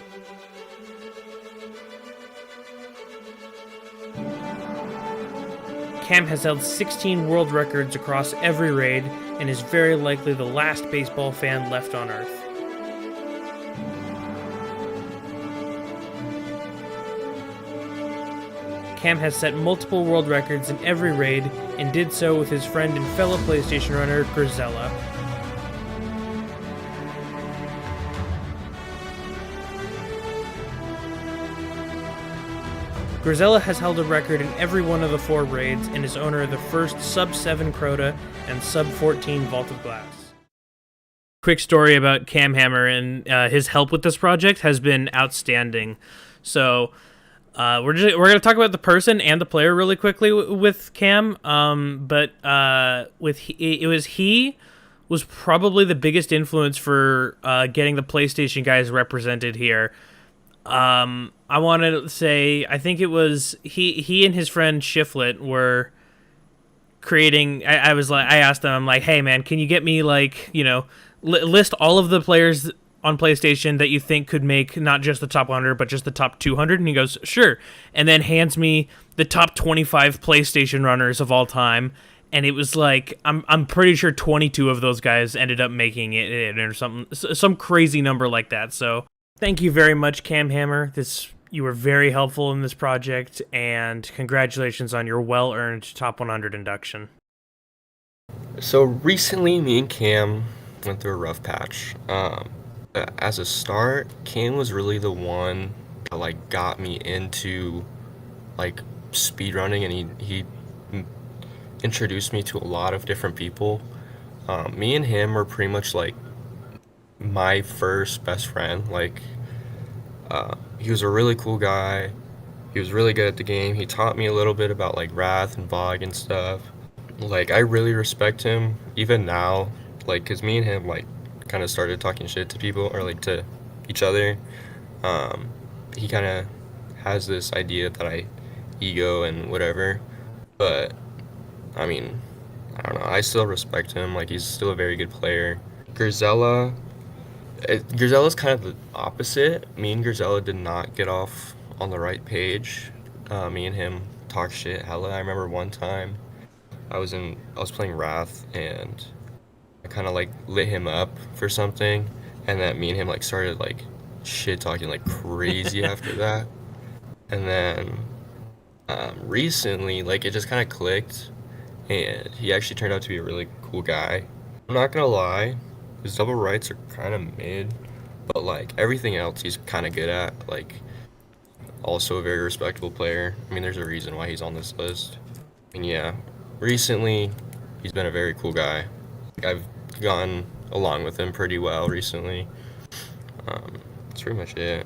H: Cam has held 16 world records across every raid and is very likely the last baseball fan left on Earth. Cam has set multiple world records in every raid and did so with his friend and fellow PlayStation runner, Grisella. Grisella has held a record in every one of the 4 raids and is owner of the first sub-7 Crota and sub-14 Vault of Glass. Quick story about Camhammer and his help with this project has been outstanding. So we're going to talk about the person and the player really quickly with Cam. He was probably the biggest influence for getting the PlayStation guys represented here. I want to say, I think it was he and his friend Shiflet were creating. I asked them, I'm like, hey man, can you get me list all of the players on PlayStation that you think could make not just the top 100 but just the top 200? And he goes, sure, and then hands me the top 25 PlayStation runners of all time. And it was like, I'm pretty sure 22 of those guys ended up making it or something, some crazy number like that. So thank you very much, Camhammer. You were very helpful in this project, and congratulations on your well-earned top 100 induction.
G: So recently, me and Cam went through a rough patch. As a start, Cam was really the one that got me into speedrunning, and he introduced me to a lot of different people. Me and him were pretty much my first best friend. He was a really cool guy. He was really good at the game. He taught me a little bit about Wrath and VOG and stuff. I really respect him even now, because me and him kind of started talking shit to people or to each other. He kind of has this idea that I ego and whatever, but I mean, I don't know, I still respect him. He's still a very good player. Grisella's kind of the opposite. Me and Grisella did not get off on the right page. Me and him talked shit hella. I remember one time I was playing Wrath, and I kind of lit him up for something, and that me and him started shit talking crazy after that. And then recently it just kind of clicked, and he actually turned out to be a really cool guy. I'm not gonna lie, his double rights are kind of mid, but everything else he's kind of good at. Also a very respectable player. I mean, there's a reason why he's on this list. And yeah, recently he's been a very cool guy. I've gone along with him pretty well recently. That's pretty much it.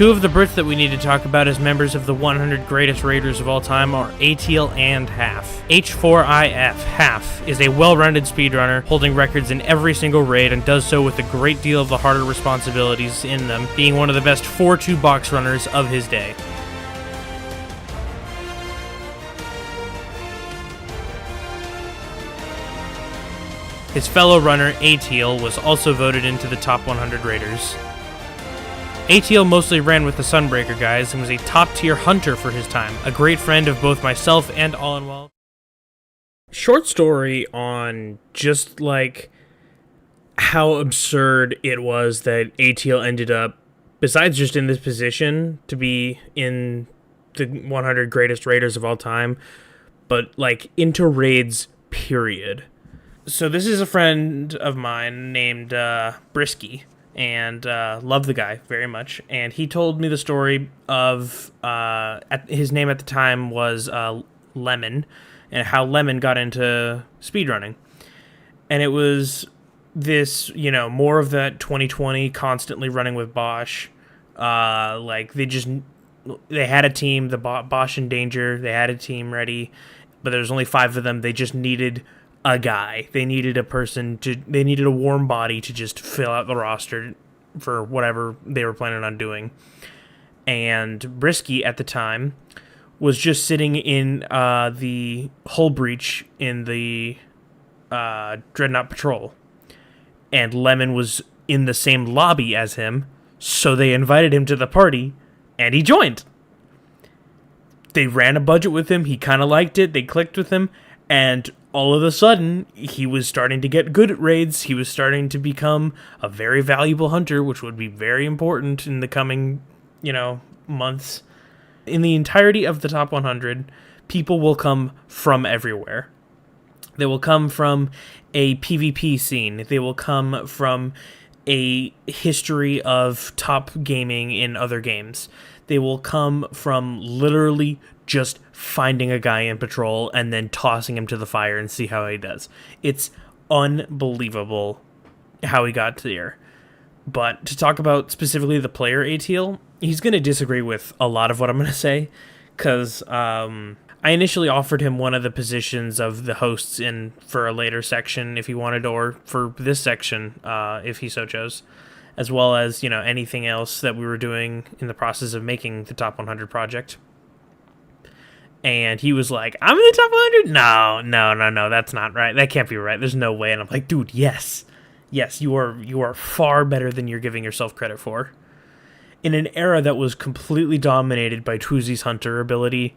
H: Two of the Brits that we need to talk about as members of the 100 greatest raiders of all time are ATL and Half. H4IF, Half, is a well-rounded speedrunner, holding records in every single raid and does so with a great deal of the harder responsibilities in them, being one of the best 4-2 box runners of his day. His fellow runner, ATL, was also voted into the top 100 raiders. ATL mostly ran with the Sunbreaker guys and was a top-tier hunter for his time, a great friend of both myself and All in Well. Short story on just, like, how absurd it was that ATL ended up, besides just in this position, to be in the 100 greatest raiders of all time, but, like, into raids, period. So this is a friend of mine named Brisky, and love the guy very much. And he told me the story of his name at the time was Lemon, and how Lemon got into speedrunning. And it was this, you know, more of that 2020 constantly running with Bosch. Like they had a team, the Bosch in Danger. They had a team ready, but there was only 5 of them. They just needed a guy. They needed they needed a warm body to just fill out the roster for whatever they were planning on doing. And Brisky at the time was just sitting in the hull breach in the Dreadnought Patrol. And Lemon was in the same lobby as him, so they invited him to the party, and he joined. They ran a budget with him, he kind of liked it, they clicked with him, and all of a sudden, he was starting to get good at raids. He was starting to become a very valuable hunter, which would be very important in the coming, you know, months. In the entirety of the top 100, people will come from everywhere. They will come from a PvP scene. They will come from a history of top gaming in other games. They will come from literally just finding a guy in patrol and then tossing him to the fire and see how he does. It's unbelievable how he got there. But to talk about specifically the player ATL, he's going to disagree with a lot of what I'm going to say, because I initially offered him one of the positions of the hosts in for a later section if he wanted, or for this section if he so chose, as well as, you know, anything else that we were doing in the process of making the Top 100 project. And he was like, I'm in the top 100? No, that's not right. That can't be right. There's no way. And I'm like, dude, yes, you are far better than you're giving yourself credit for. In an era that was completely dominated by Twoozy's hunter ability,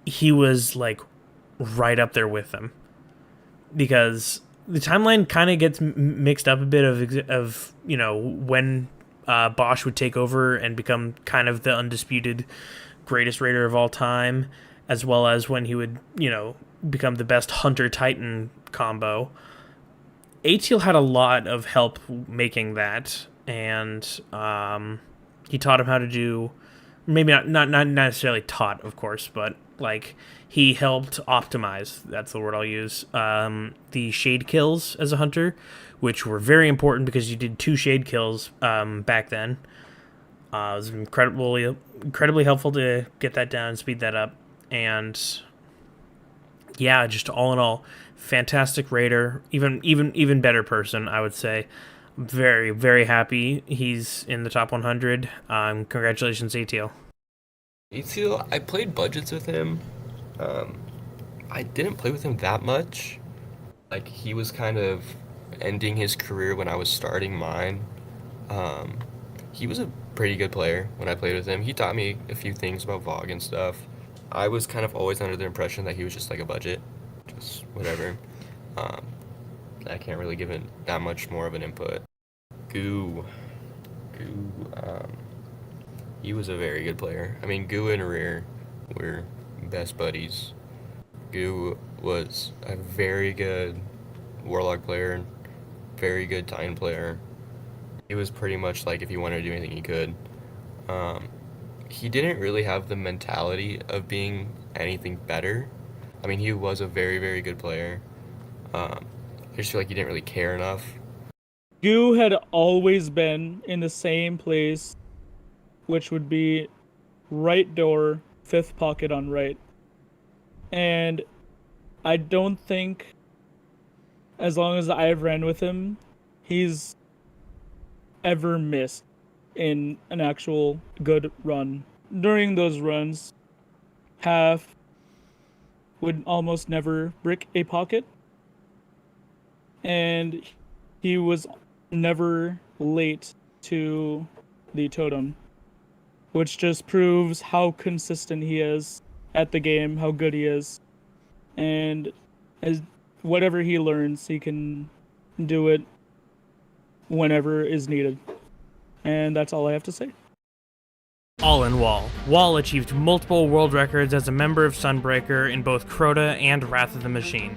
H: he was, like, right up there with them. Because the timeline kind of gets mixed up a bit of, you know, when Bosch would take over and become kind of the undisputed greatest raider of all time, as well as when he would, you know, become the best Hunter-Titan combo. ATL had a lot of help making that, and he taught him how to do, maybe not necessarily taught, of course, but, like, he helped optimize, that's the word I'll use, the shade kills as a hunter, which were very important because you did 2 shade kills back then. It was incredibly helpful to get that down and speed that up. And yeah, just all in all, fantastic raider, even better person, I would say. Very, very happy he's in the top 100. Congratulations, ATL.
G: ATL, I played budgets with him. I didn't play with him that much. Like, he was kind of ending his career when I was starting mine. He was a pretty good player when I played with him. He taught me a few things about VOG and stuff. I was kind of always under the impression that he was just like a budget, just whatever. I can't really give it that much more of an input. Goo, he was a very good player. I mean, Goo and Rear were best buddies. Goo was a very good Warlock player, very good Titan player. He was pretty much like, if he wanted to do anything, he could. He didn't really have the mentality of being anything better. I mean, he was a very, very good player. I just feel like he didn't really care enough.
F: Goo had always been in the same place which would be right door, 5th pocket on right. And I don't think, as long as I've ran with him, he's ever missed in an actual good run. During those runs, half would almost never brick a pocket, and he was never late to the totem, which just proves how consistent he is at the game, how good he is, and as whatever he learns, he can do it whenever is needed. And that's all I have to say.
H: All in Wall. Wall achieved multiple world records as a member of Sunbreaker in both Crota and Wrath of the Machine.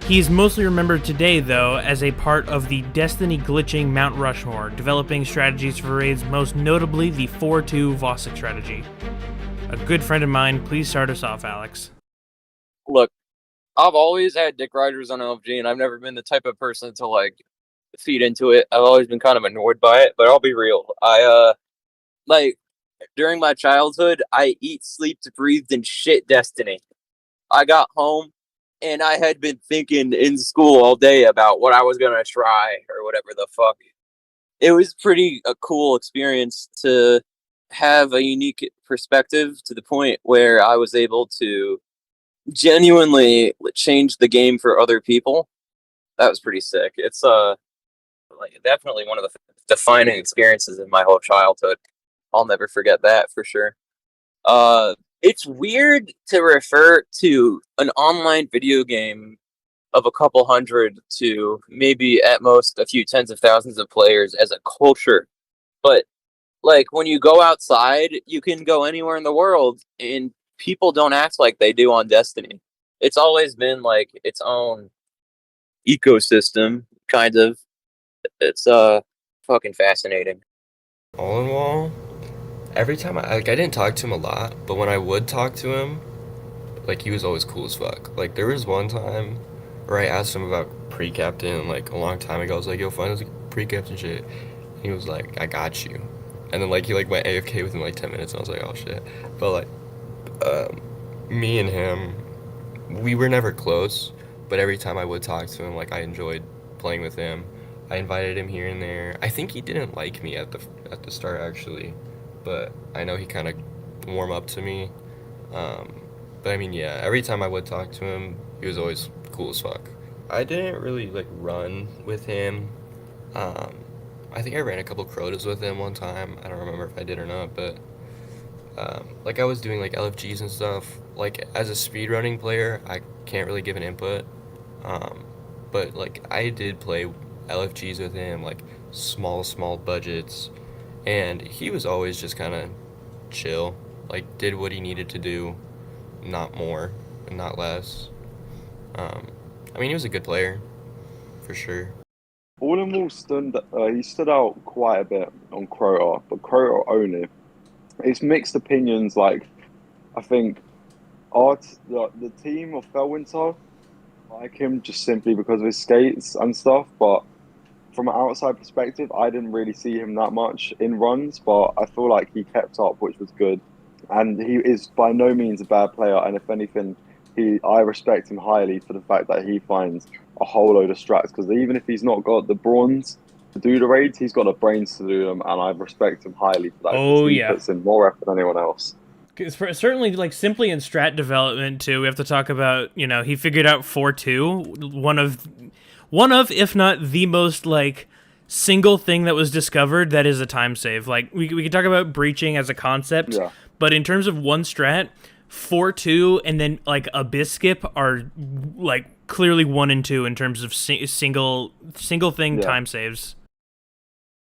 H: He is mostly remembered today, though, as a part of the Destiny glitching Mount Rushmore, developing strategies for raids, most notably the 4-2 Vossic strategy. A good friend of mine, please start us off, Alex.
D: Look, I've always had dick riders on LFG, and I've never been the type of person to, like, feed into it. I've always been kind of annoyed by it, but I'll be real. During my childhood, I eat, slept, breathed, and shit Destiny. I got home, and I had been thinking in school all day about what I was going to try, or whatever the fuck. It was pretty a cool experience to have a unique perspective to the point where I was able to genuinely change the game for other people. That was pretty sick. It's definitely one of the defining experiences in my whole childhood. I'll never forget that for sure. It's weird to refer to an online video game of a couple hundred to maybe at most a few tens of thousands of players as a culture. But like when you go outside, you can go anywhere in the world and people don't act like they do on Destiny. It's always been like its own ecosystem, kind of. It's fucking fascinating.
G: All in Wall, every time I didn't talk to him a lot, but when I would talk to him, like he was always cool as fuck. Like there was one time where I asked him about pre-captain like a long time ago. I was like, yo, find us pre-captain shit. And he was like, I got you. And then like he like went AFK within like 10 minutes and I was like, oh shit. But like me and him, we were never close, but every time I would talk to him, like I enjoyed playing with him. I invited him here and there. I think he didn't like me at the start actually, but I know he kind of warmed up to me. But I mean, yeah, every time I would talk to him, he was always cool as fuck. I didn't really like run with him. I think I ran a couple Crotas with him one time. I don't remember if I did or not, but like I was doing like LFGs and stuff. Like as a speedrunning player, I can't really give an input. But like I did play LFGs with him, like small budgets, and he was always just kind of chill, like did what he needed to do, not more and not less. I mean, he was a good player for sure.
E: All in all, he stood out quite a bit on Crota, but Crota only. It's mixed opinions. Like, I think the team of Felwinter like him just simply because of his skates and stuff, but from an outside perspective, I didn't really see him that much in runs, but I feel like he kept up, which was good. And he is by no means a bad player, and if anything, I respect him highly for the fact that he finds a whole load of strats, because even if he's not got the brawns to do the raids, he's got the brains to do them, and I respect him highly for that.
A: Oh,
E: he
A: yeah.
E: puts in more effort than anyone else.
H: Certainly, like, simply in strat development, too, we have to talk about, he figured out 4-2, one of, if not the most, like, single thing that was discovered that is a time save. Like, we could talk about breaching as a concept,
E: Yeah.
H: but in terms of one strat, 4-2 and then, like, Abyss Skip are, like, clearly 1 and 2 in terms of single thing time saves.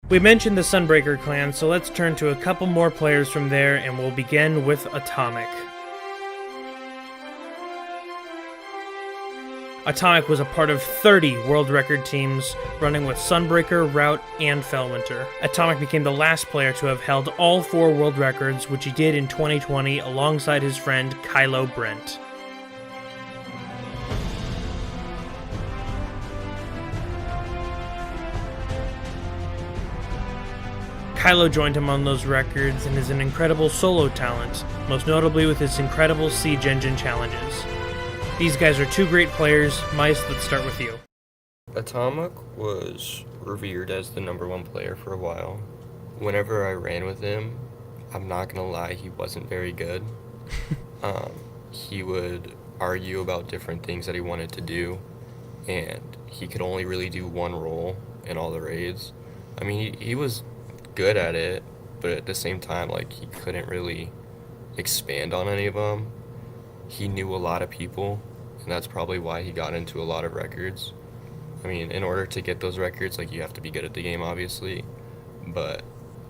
H: We mentioned the Sunbreaker clan, so let's turn to a couple more players from there, and we'll begin with Atomic. Atomic was a part of 30 world record teams, running with Sunbreaker, Rout, and Felwinter. Atomic became the last player to have held all 4 world records, which he did in 2020 alongside his friend Kylo Brent. Kylo joined him on those records and is an incredible solo talent, most notably with his incredible Siege Engine challenges. These guys are two great players. Mice, let's start with you.
G: Atomic was revered as the #1 player for a while. Whenever I ran with him, I'm not gonna lie, he wasn't very good. He would argue about different things that he wanted to do, and he could only really do one role in all the raids. I mean, he was good at it, but at the same time, like, he couldn't really expand on any of them. He knew a lot of people, and that's probably why he got into a lot of records. I mean, in order to get those records, like, you have to be good at the game, obviously, but,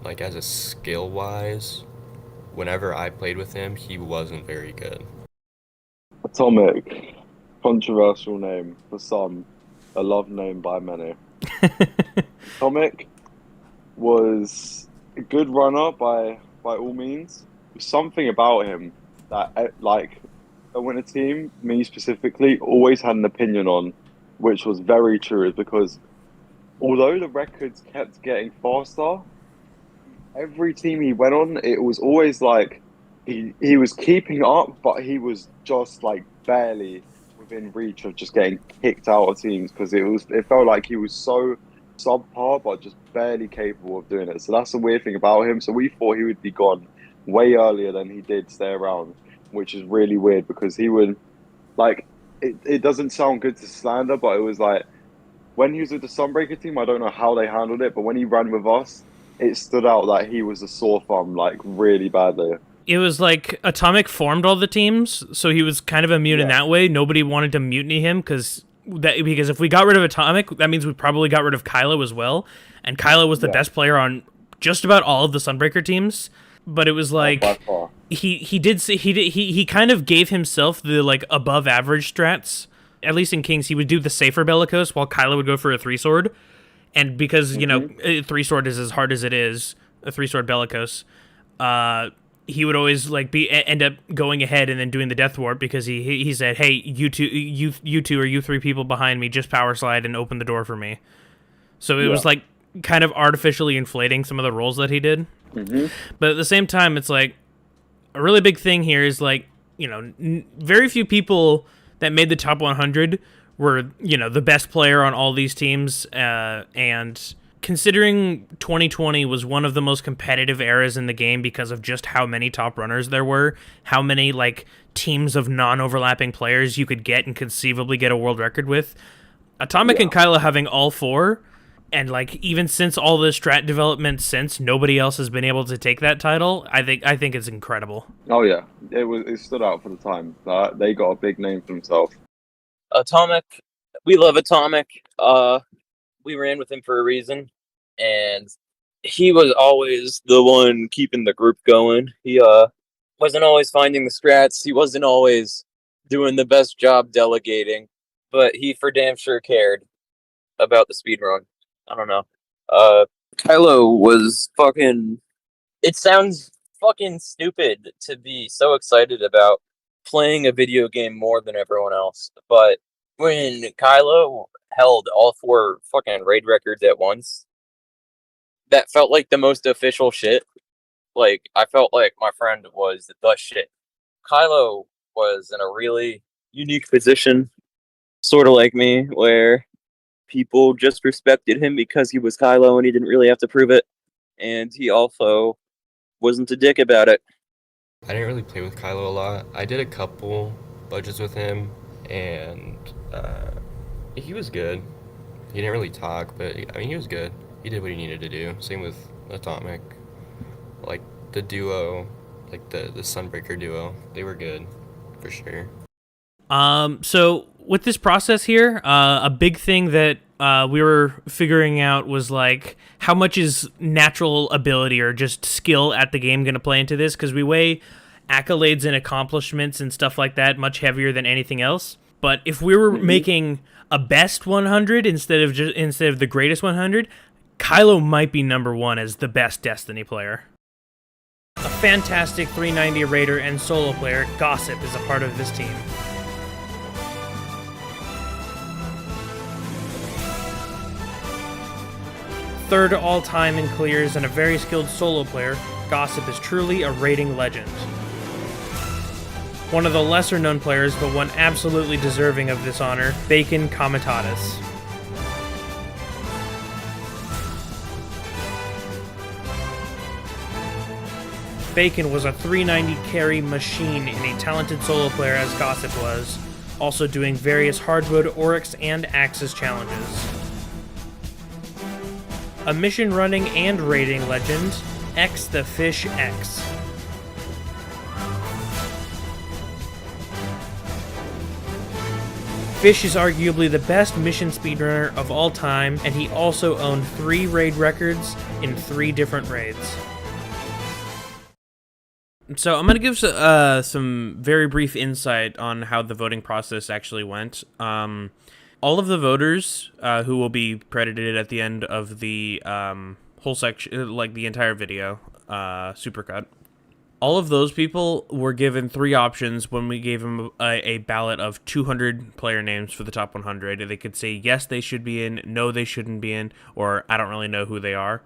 G: like, as a skill-wise, whenever I played with him, he wasn't very good.
E: Atomic, controversial name for some, a loved name by many. Atomic was a good runner by all means. Something about him that, like, when a team, me specifically, always had an opinion on, which was very true, is because although the records kept getting faster, every team he went on, it was always like he was keeping up, but he was just like barely within reach of just getting kicked out of teams, because it felt like he was so subpar, but just barely capable of doing it. So that's the weird thing about him. So we thought he would be gone way earlier than he did stay around, which is really weird, because he would, like, it doesn't sound good to slander, but it was like, when he was with the Sunbreaker team, I don't know how they handled it, but when he ran with us, it stood out that he was a sore thumb, like, really badly.
H: It was like Atomic formed all the teams, so he was kind of immune in that way. Nobody wanted to mutiny him, because if we got rid of Atomic, that means we probably got rid of Kylo as well. And Kylo was the best player on just about all of the Sunbreaker teams. But it was like he kind of gave himself the like above average strats. At least in Kings, he would do the safer Bellicose while Kylo would go for a 3-sword. And because you know 3-sword is as hard as it is, a 3-sword Bellicose, he would always like end up going ahead and then doing the Death Warp, because he said, "Hey, you two or you three people behind me, just power slide and open the door for me." So it was like kind of artificially inflating some of the roles that he did. But at the same time, it's like a really big thing here is like, you know, very few people that made the top 100 were, you know, the best player on all these teams, and considering 2020 was one of the most competitive eras in the game because of just how many top runners there were, how many like teams of non-overlapping players you could get and conceivably get a world record with, Atomic and Kylo having all four, and like even since all the strat development since, nobody else has been able to take that title. I think it's incredible.
E: Oh yeah, it stood out for the time. They got a big name for themselves.
D: Atomic, we love Atomic. We ran with him for a reason, and he was always the one keeping the group going. He wasn't always finding the strats. He wasn't always doing the best job delegating, but he for damn sure cared about the speedrun. I don't know. Kylo was fucking... It sounds fucking stupid to be so excited about playing a video game more than everyone else, but when Kylo held all 4 fucking raid records at once, that felt like the most official shit. Like, I felt like my friend was the shit. Kylo was in a really unique position, sort of like me, where people just respected him because he was Kylo and he didn't really have to prove it. And he also wasn't a dick about it.
G: I didn't really play with Kylo a lot. I did a couple budgets with him, and he was good. He didn't really talk, but I mean, he was good. He did what he needed to do. Same with Atomic. Like the duo, like the Sunbreaker duo, they were good for sure.
H: So with this process here, a big thing that we were figuring out was like how much is natural ability or just skill at the game going to play into this, because we weigh accolades and accomplishments and stuff like that much heavier than anything else. But if we were making a best 100 instead of the greatest 100, Kylo might be number 1 as the best Destiny player. A fantastic 390 raider and solo player, Gossip, is a part of this team. Third all time in clears and a very skilled solo player, Gossip is truly a raiding legend. One of the lesser known players, but one absolutely deserving of this honor, Bacon Comitatus. Bacon was a 390 carry machine and a talented solo player as Gossip was, also doing various hard mode Oryx and Axis challenges. A mission running and raiding legend, X the Fish X. Fish is arguably the best mission speedrunner of all time, and he also owned 3 raid records in 3 different raids. So I'm going to give some very brief insight on how the voting process actually went. All of the voters who will be credited at the end of the whole section, like the entire video, supercut, all of those people were given 3 options when we gave them a ballot of 200 player names for the top 100. They could say yes, they should be in, no, they shouldn't be in, or I don't really know who they are.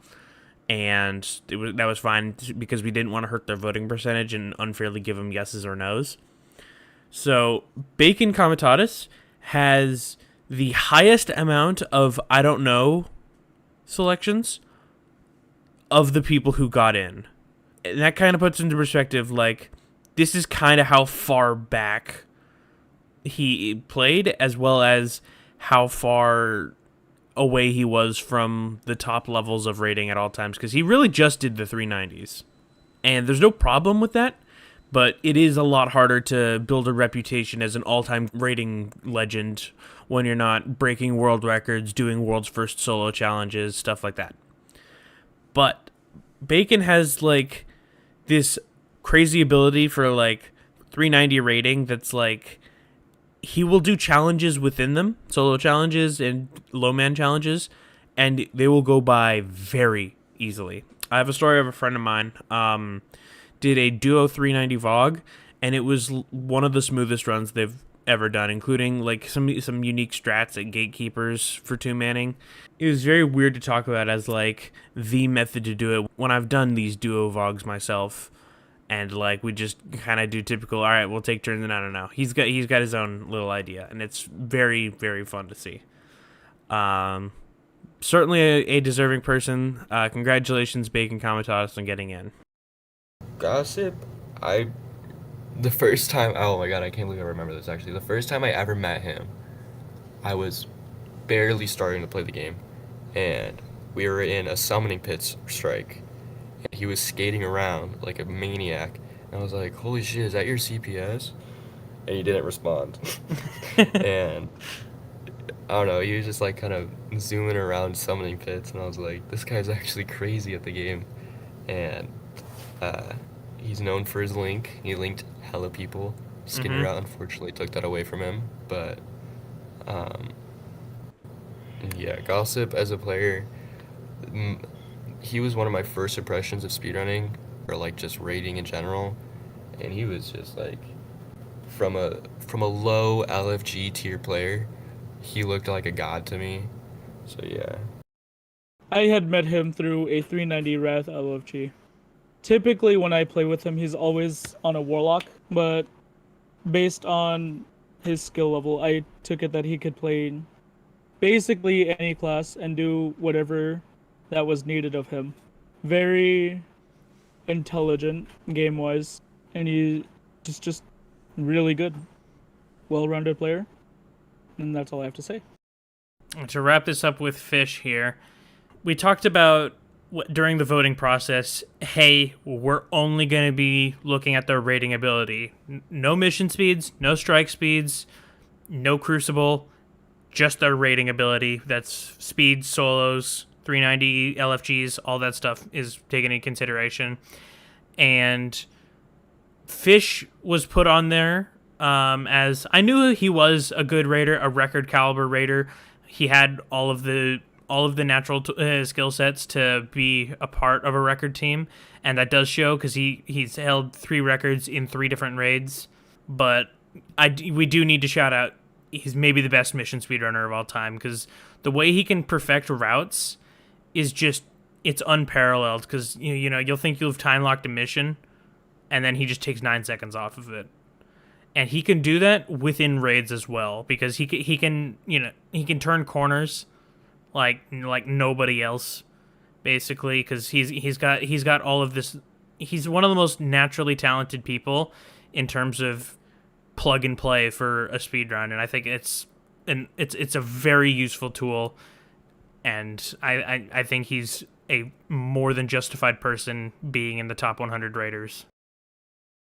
H: And that was fine because we didn't want to hurt their voting percentage and unfairly give them yeses or nos. So Bacon Comitatus has the highest amount of I don't know selections of the people who got in. And that kind of puts into perspective, like, this is kind of how far back he played, as well as how far away he was from the top levels of rating at all times, because he really just did the 390s. And there's no problem with that, but it is a lot harder to build a reputation as an all-time rating legend when you're not breaking world records, doing world's first solo challenges, stuff like that. But Bacon has, like, this crazy ability for, like, 390 rating that's, like, he will do challenges within them, solo challenges and low man challenges, and they will go by very easily. I have a story of a friend of mine did a duo 390 VOG, and it was one of the smoothest runs they've ever done, including like some unique strats at gatekeepers for 2-manning. It was very weird to talk about as like the method to do it when I've done these duo VOGs myself. And like we just kind of do typical. All right, we'll take turns. And I don't know. He's got his own little idea, and it's very, very fun to see. Certainly a deserving person. Congratulations, Bacon Comitatus, on getting in.
G: Gossip, the first time. Oh my god, I can't believe I remember this. Actually, the first time I ever met him, I was barely starting to play the game, and we were in a summoning pits strike. He was skating around like a maniac, and I was like, holy shit, is that your CPS? And he didn't respond. And I don't know, he was just like kind of zooming around summoning pits, and I was like, this guy's actually crazy at the game. And he's known for his link. He linked hella people. Skinny Route unfortunately took that away from him, but yeah, Gossip as a player, he was one of my first impressions of speedrunning, or like just raiding in general, and he was just like from a low LFG tier player, he looked like a god to me. So yeah.
F: I had met him through a 390 Wrath LFG. Typically when I play with him, he's always on a Warlock, but based on his skill level, I took it that he could play basically any class and do whatever that was needed of him. Very intelligent game-wise, and he just really good, well-rounded player, and that's all I have to say.
H: To wrap this up with Fish here, we talked about during the voting process, hey, we're only going to be looking at their rating ability. No mission speeds, no strike speeds, no crucible, just their rating ability. That's speed, solos, 390 LFGs, all that stuff is taken into consideration. And Fish was put on there as I knew he was a good raider, a record caliber raider. He had all of the natural skill sets to be a part of a record team, and that does show because he's held 3 records in 3 different raids. But we do need to shout out he's maybe the best mission speedrunner of all time, because the way he can perfect routes is just, it's unparalleled, because you'll think you've time locked a mission, and then he just takes 9 seconds off of it. And he can do that within raids as well, because he can turn corners like nobody else, basically, because he's got all of this. He's one of the most naturally talented people in terms of plug and play for a speedrun, and I think it's a very useful tool, and I think he's a more than justified person being in the top 100 raiders.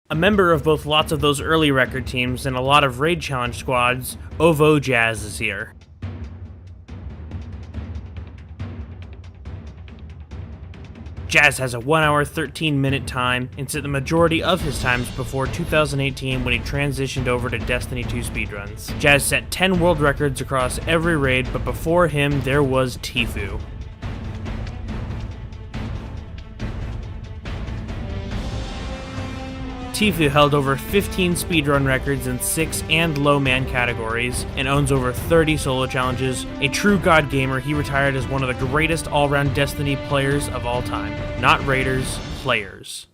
H: A member of both lots of those early record teams and a lot of raid challenge squads, Ovo Jazz is here. Jazz has a 1 hour 13-minute time and set the majority of his times before 2018 when he transitioned over to Destiny 2 speedruns. Jazz set 10 world records across every raid, but before him there was Tfue. Tfue held over 15 speedrun records in 6 and low man categories, and owns over 30 solo challenges. A true god gamer, he retired as one of the greatest all-round Destiny players of all time. Not raiders, players.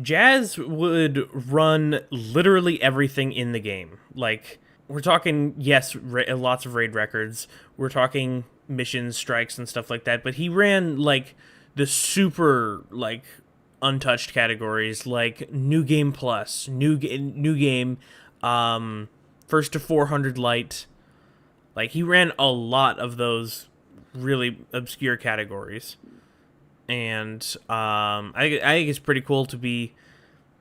H: Jazz would run literally everything in the game. Like, we're talking, yes, lots of raid records. We're talking missions, strikes, and stuff like that, but he ran, like, the super, like, untouched categories like New Game Plus, New Game, First to 400 Light. Like, he ran a lot of those really obscure categories. And I think it's pretty cool to be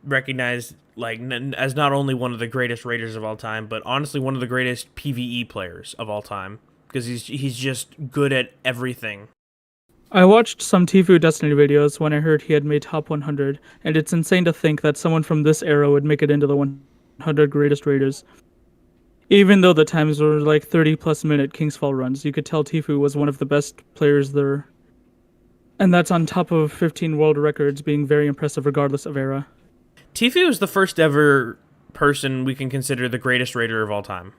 H: recognized like as not only one of the greatest raiders of all time, but honestly one of the greatest PvE players of all time, because he's just good at everything.
F: I watched some Tfue Destiny videos when I heard he had made top 100, and it's insane to think that someone from this era would make it into the 100 greatest raiders. Even though the times were like 30-plus minute Kingsfall runs, you could tell Tfue was one of the best players there. And that's on top of 15 world records, being very impressive regardless of era.
A: Tfue is the first ever person we can consider the greatest raider of all time.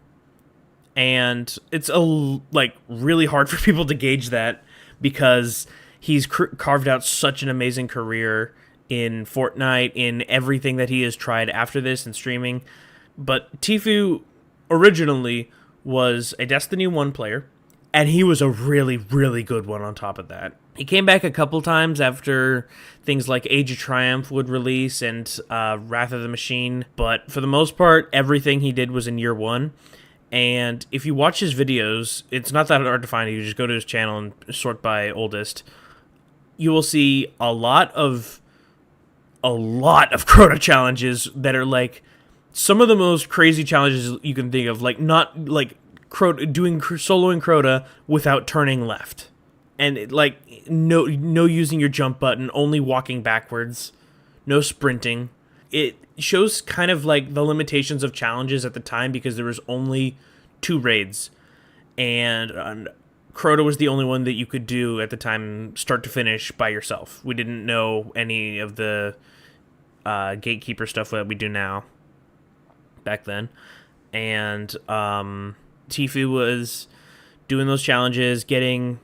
A: And it's really hard for people to gauge that, because he's carved out such an amazing career in Fortnite, in everything that he has tried after this, and streaming. But Tfue originally was a Destiny 1 player, and he was a really, really good one on top of that. He came back a couple times after things like Age of Triumph would release and Wrath of the Machine, but for the most part, everything he did was in year one. And if you watch his videos, it's not that hard to find. You just go to his channel and sort by oldest. You will see a lot of Crota challenges that are like some of the most crazy challenges you can think of. Like not like Crota doing soloing Crota without turning left, and no using your jump button, only walking backwards, no sprinting. It shows kind of like the limitations of challenges at the time, because there was only 2 raids, and Crota was the only one that you could do at the time, start to finish, by yourself. We didn't know any of the gatekeeper stuff that we do now back then, and Tfue was doing those challenges, getting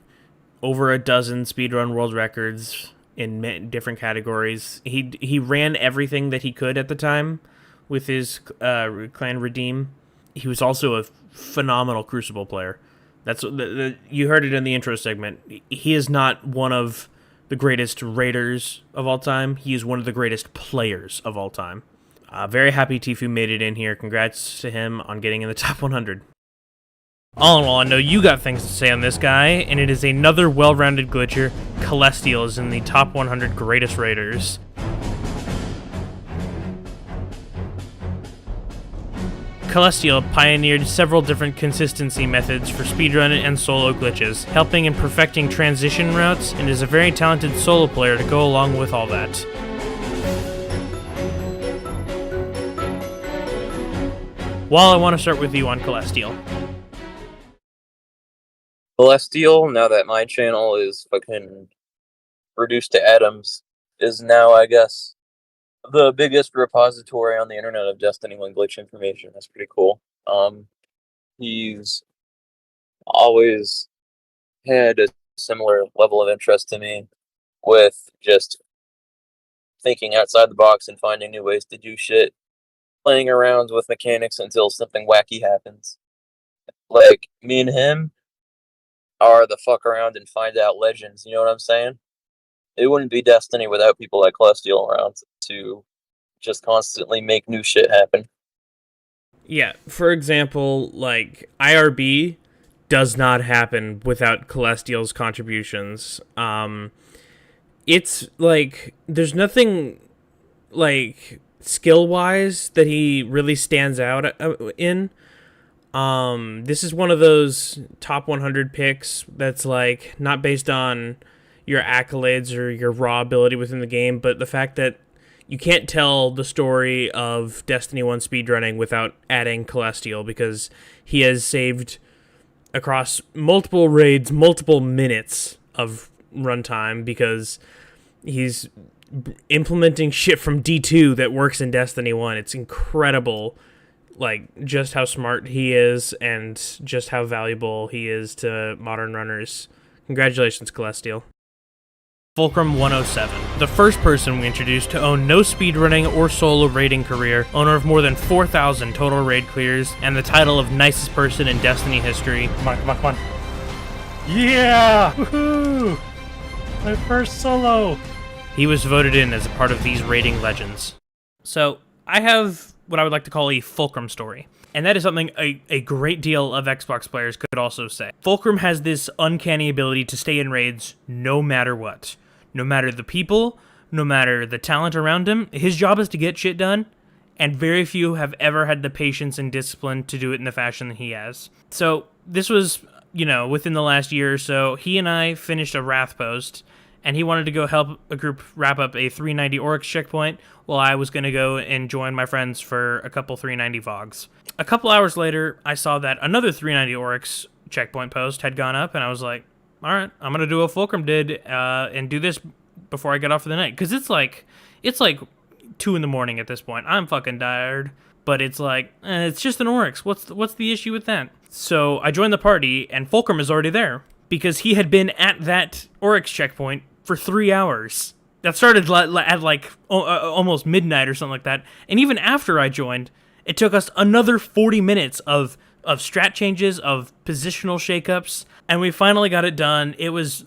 A: over a dozen speedrun world records in different categories. He ran everything that he could at the time with his clan Redeem. He was also a phenomenal Crucible player. That's you heard it in the intro segment. He is not one of the greatest raiders of all time. He is one of the greatest players of all time. Very happy Tfue made it in here. Congrats to him on getting in the top 100. All in all, I know you got things to say on this guy, and it is another well-rounded glitcher. Celestial is in the top 100 greatest raiders. Celestial pioneered several different consistency methods for speedrun and solo glitches, helping in perfecting transition routes, and is a very talented solo player to go along with all that. Well, I want to start with you on Celestial.
D: Celestial, now that my channel is fucking reduced to atoms, is now, I guess, the biggest repository on the internet of Destiny 1 glitch information. That's pretty cool. He's always had a similar level of interest to me with just thinking outside the box and finding new ways to do shit, playing around with mechanics until something wacky happens. Like, me and him are the fuck around and find out legends, you know what I'm saying? It wouldn't be Destiny without people like Celestial around to just constantly make new shit happen.
A: Yeah, for example, like IRB does not happen without Celestial's contributions. It's like there's nothing like skill-wise that he really stands out in. This is one of those top 100 picks that's like not based on your accolades or your raw ability within the game, but the fact that you can't tell the story of Destiny 1 speedrunning without adding Celestial, because he has saved across multiple raids, multiple minutes of runtime, because he's implementing shit from D2 that works in Destiny 1. It's incredible, like, just how smart he is and just how valuable he is to modern runners. Congratulations, Celestial. Fulcrum 107, the first person we introduced to own no speedrunning or solo raiding career, owner of more than 4,000 total raid clears, and the title of nicest person in Destiny history.
I: Come on, come on, come on. Yeah! Woohoo! My first solo!
A: He was voted in as a part of these raiding legends. So, I have what I would like to call a Fulcrum story. And that is something a great deal of Xbox players could also say. Fulcrum has this uncanny ability to stay in raids no matter what. No matter the people, no matter the talent around him, his job is to get shit done, and very few have ever had the patience and discipline to do it in the fashion that he has. So, this was, within the last year or so, he and I finished a Wrath post, and he wanted to go help a group wrap up a 390 Oryx checkpoint, while I was going to go and join my friends for a couple 390 Vogs. A couple hours later, I saw that another 390 Oryx checkpoint post had gone up, and I was like, all right, I'm going to do a Fulcrum did and do this before I get off for the night. Because it's like 2 in the morning at this point. I'm fucking tired. But it's like, it's just an Oryx. What's the issue with that? So I joined the party, and Fulcrum is already there. Because he had been at that Oryx checkpoint for 3 hours. That started at almost midnight or something like that. And even after I joined, it took us another 40 minutes of strat changes, of positional shakeups, and we finally got it done. It was,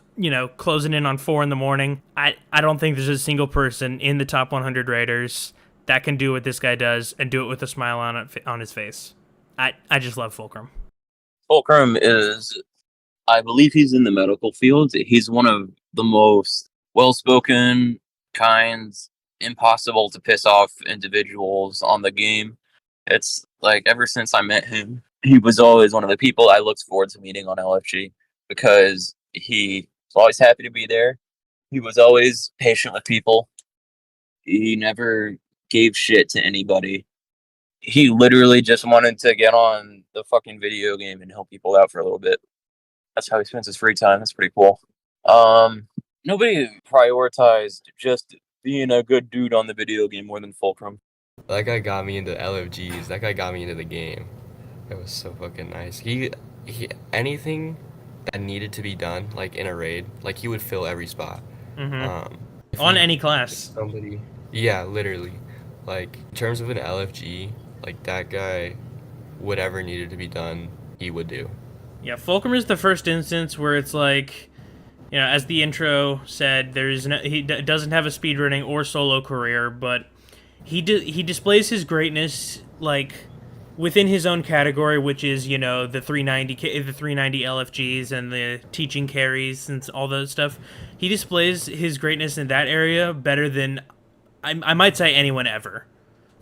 A: closing in on 4 in the morning. I don't think there's a single person in the top 100 raiders that can do what this guy does and do it with a smile on his face. I just love Fulcrum.
D: Fulcrum is, I believe he's in the medical field. He's one of the most well-spoken, kind, impossible to piss off individuals on the game. It's like, ever since I met him, he was always one of the people I looked forward to meeting on LFG, because he was always happy to be there. He was always patient with people. He never gave shit to anybody. He literally just wanted to get on the fucking video game and help people out for a little bit. That's how he spends his free time. That's pretty cool. Nobody prioritized just being a good dude on the video game more than Fulcrum.
G: That guy got me into LFGs. That guy got me into the game. It was so fucking nice. He anything that needed to be done, like in a raid, like he would fill every spot.
A: Mm-hmm. On any class.
G: Somebody, yeah, literally. Like in terms of an LFG, like that guy, whatever needed to be done, he would do.
A: Yeah, Fulcrum is the first instance where it's like, as the intro said, he doesn't have a speedrunning or solo career, but he displays his greatness like within his own category, which is the 390 LFGs and the teaching carries and all that stuff. He displays his greatness in that area better than I might say anyone ever.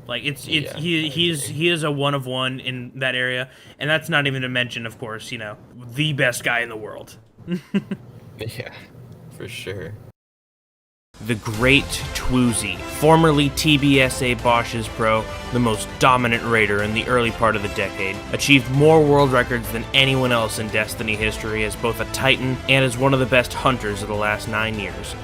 A: Like he is a one of one in that area, and that's not even to mention, of course, the best guy in the world.
G: Yeah, for sure.
A: The Great Twoozy, formerly TBSA Bosch's Pro, the most dominant raider in the early part of the decade, achieved more world records than anyone else in Destiny history as both a Titan and as one of the best hunters of the last 9 years.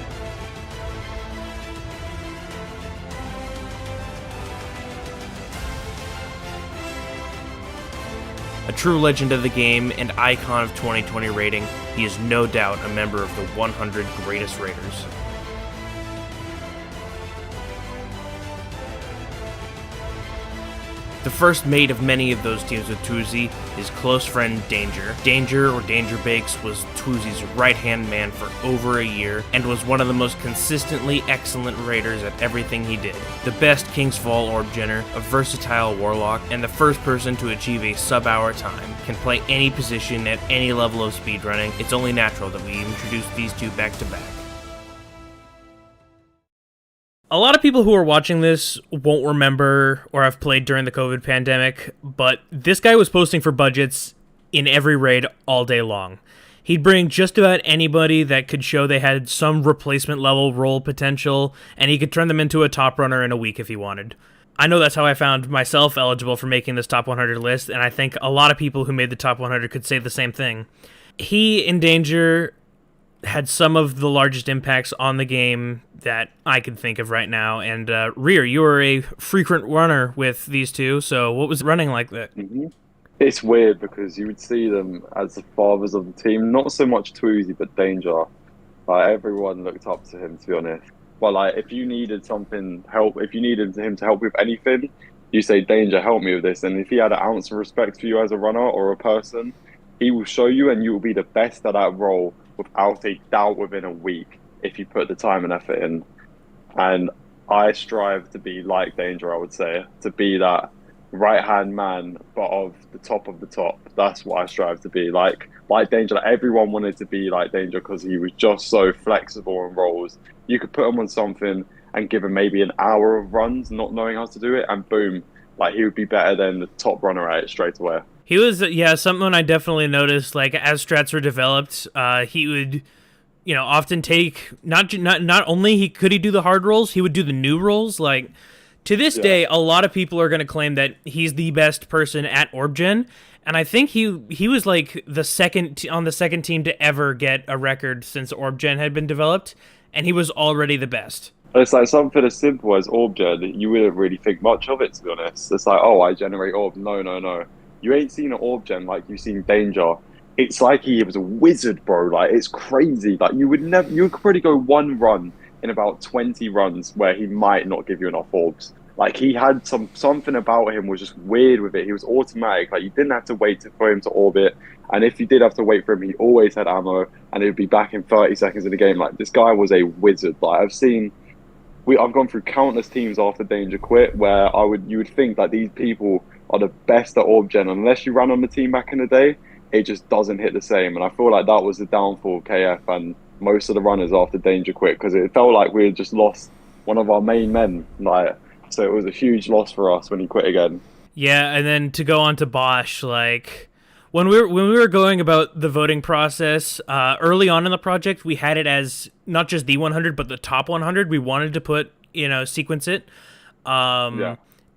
A: A true legend of the game and icon of 2020 rating, he is no doubt a member of the 100 greatest raiders. The first mate of many of those teams with Twoozie, his close friend Danger. Danger, or Danger Bakes, was Twoozie's right-hand man for over a year, and was one of the most consistently excellent raiders at everything he did. The best King's Fall Orb Genner, a versatile warlock, and the first person to achieve a sub-hour time. Can play any position at any level of speedrunning. It's only natural that we introduce these two back-to-back. A lot of people who are watching this won't remember or have played during the COVID pandemic, but this guy was posting for budgets in every raid all day long. He'd bring just about anybody that could show they had some replacement level role potential, and he could turn them into a top runner in a week if he wanted. I know that's how I found myself eligible for making this top 100 list, and I think a lot of people who made the top 100 could say the same thing. He, in Danger, had some of the largest impacts on the game that I can think of right now. And Rear, you were a frequent runner with these two, so what was running like that?
E: Mm-hmm. It's weird because you would see them as the fathers of the team, not so much Twoozie, but Danger. Like, everyone looked up to him, to be honest. But like, if you needed if you needed him to help with anything, you say, Danger, help me with this. And if he had an ounce of respect for you as a runner or a person, he will show you, and you will be the best at that role without a doubt within a week if you put the time and effort in. And I strive to be like Danger, I would say, to be that right-hand man, but of the top. That's what I strive to be. Like Danger, like everyone wanted to be like Danger because he was just so flexible in roles. You could put him on something and give him maybe an hour of runs, not knowing how to do it, and boom, like he would be better than the top runner at it straight away.
A: He was, something I definitely noticed, like, as strats were developed, he would, often take, not only could he do the hard rolls, he would do the new rolls. Like, to this day, a lot of people are going to claim that he's the best person at Orb Gen, and I think he was, like, on the second team to ever get a record since Orb Gen had been developed, and he was already the best.
E: It's like something as simple as Orb Gen, you wouldn't really think much of it, to be honest. It's like, oh, I generate orbs. No. You ain't seen an Orb Gen like you've seen Danger. It's like he was a wizard, bro. Like, it's crazy. Like, you could probably go one run in about 20 runs where he might not give you enough orbs. Like, he had something about him was just weird with it. He was automatic. Like, you didn't have to wait for him to orbit. And if you did have to wait for him, he always had ammo, and he would be back in 30 seconds in the game. Like, this guy was a wizard. Like, I've gone through countless teams after Danger quit where you would think that these people are the best at Orb Gen. Unless you ran on the team back in the day, it just doesn't hit the same. And I feel like that was the downfall of KF and most of the runners after Danger quit, because it felt like we had just lost one of our main men. Like, so it was a huge loss for us when he quit again.
A: Yeah, and then to go on to Bosch, like, when we were going about the voting process, early on in the project, we had it as not just the 100, but the top 100. We wanted to put, sequence it.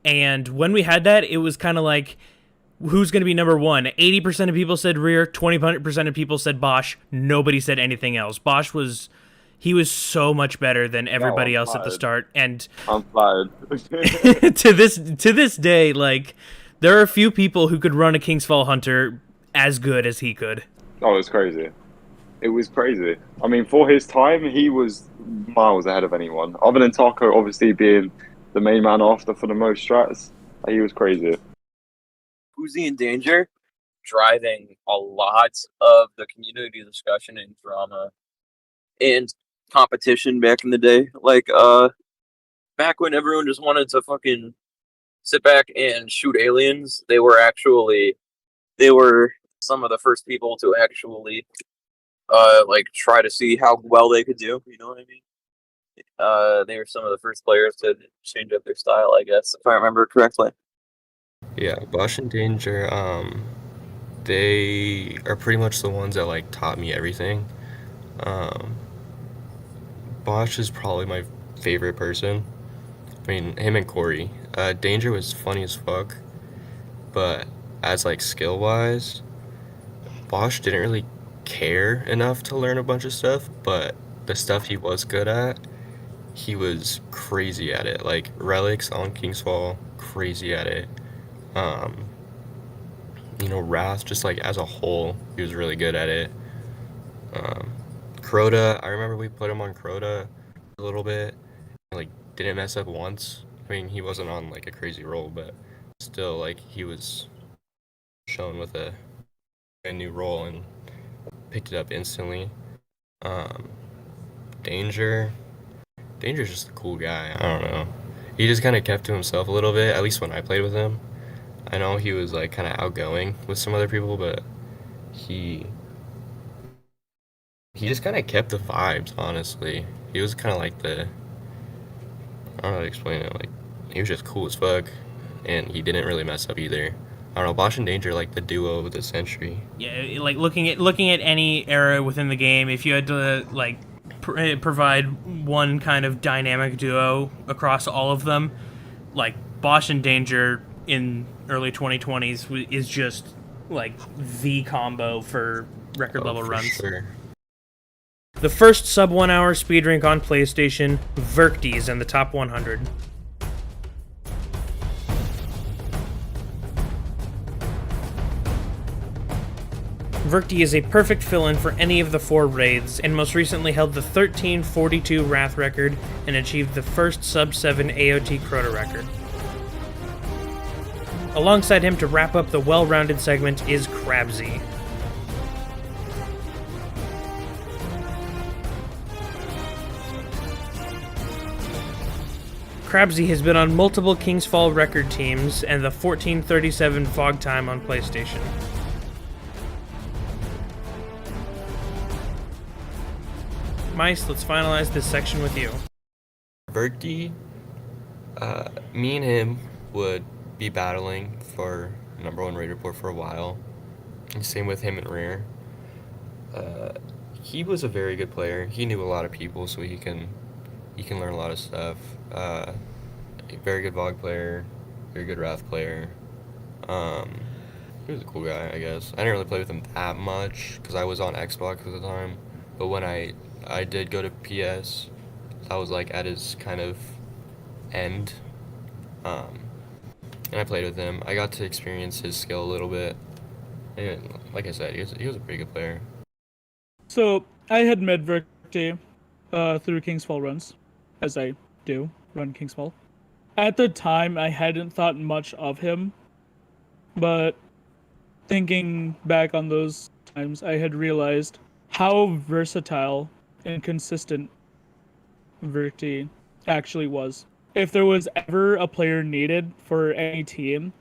A: And when we had that, it was kind of like, who's going to be number one? 80% of people said Rear, 20% of people said Bosch. Nobody said anything else. Bosch was so much better than everybody else at the start. And
E: I'm flattered.
A: to this day, like, there are a few people who could run a King's Fall Hunter as good as he could.
E: Oh, it was crazy. It was crazy. I mean, for his time, he was miles ahead of anyone. Other than Taco, obviously, being the main man after for the most strats, he was crazy.
D: Twoozie and Danger driving a lot of the community discussion and drama and competition back in the day. Like, back when everyone just wanted to fucking sit back and shoot aliens, they were some of the first people to actually try to see how well they could do, you know what I mean? They were some of the first players to change up their style, I guess, if I remember correctly.
G: Yeah, Bosch and Danger, they are pretty much the ones that, like, taught me everything. Bosch is probably my favorite person. I mean, him and Corey. Danger was funny as fuck, but as, like, skill-wise, Bosch didn't really care enough to learn a bunch of stuff, but the stuff he was good at, he was crazy at it. Like, relics on King's Fall, crazy at it. Wrath, just like as a whole, he was really good at it. Crota, I remember we put him on Crota a little bit, like didn't mess up once. I mean, he wasn't on like a crazy roll, but still, like he was shown with a new role and picked it up instantly. Danger's just a cool guy. I don't know. He just kind of kept to himself a little bit, at least when I played with him. I know he was like kind of outgoing with some other people, but he just kind of kept the vibes, honestly. He was kind of like I don't know how to explain it. Like, he was just cool as fuck, and he didn't really mess up either. I don't know, Bosch and Danger, like the duo of the century.
H: Yeah, like looking at any era within the game, if you had to like provide one kind of dynamic duo across all of them, like Bosch and Danger in early 2020s is just like the combo for record level runs.
G: Sure.
H: The first sub 1 hour speed rank on PlayStation, Verkty is in the top 100. Verkty is a perfect fill-in for any of the 4 raids, and most recently held the 1342 Wrath record and achieved the first sub 7 AOT Crota record. Alongside him to wrap up the well-rounded segment is Crabzy. Crabzy has been on multiple King's Fall record teams and the 1437 Fog Time on PlayStation. Mice, let's finalize this section with you.
G: Verkty, me and him would be battling for #1 raid report for a while. And same with him and Rare. He was a very good player. He knew a lot of people, so he can learn a lot of stuff. A very good VOG player, very good Wrath player. He was a cool guy, I guess. I didn't really play with him that much because I was on Xbox at the time. But when I did go to PS, I was like at his kind of end. And I played with him. I got to experience his skill a little bit. And like I said, he was a pretty good player.
F: So I had met Verkty through King's Fall runs, as I do run King's Fall. At the time, I hadn't thought much of him, but thinking back on those times, I had realized how versatile and consistent Verkty actually was. If there was ever a player needed for any team,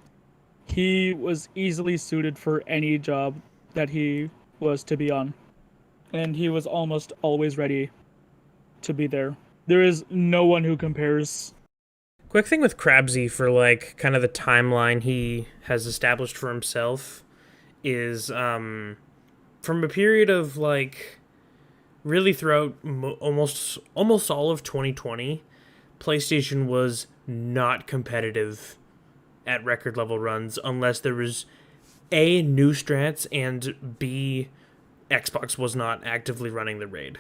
F: he was easily suited for any job that he was to be on. And he was almost always ready to be there. There is no one who compares.
A: Quick thing with Crabzy for like kind of the timeline he has established for himself is from a period of like really throughout almost all of 2020, PlayStation was not competitive at record level runs unless there was A, new strats, and B, Xbox was not actively running the raid.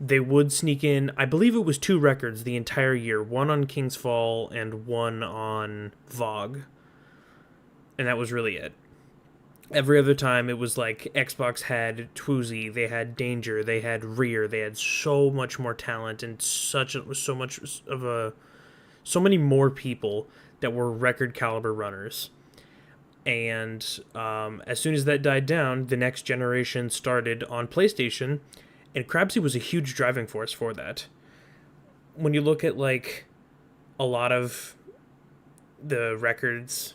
A: They would sneak in, I believe it was 2 records the entire year, one on King's Fall and one on VOG. And that was really it. Every other time it was like Xbox had Twoozy, they had Danger, they had Rear, they had so much more talent and so many more people that were record caliber runners. And as soon as that died down, the next generation started on PlayStation, and Crabzy was a huge driving force for that. When you look at like a lot of the records,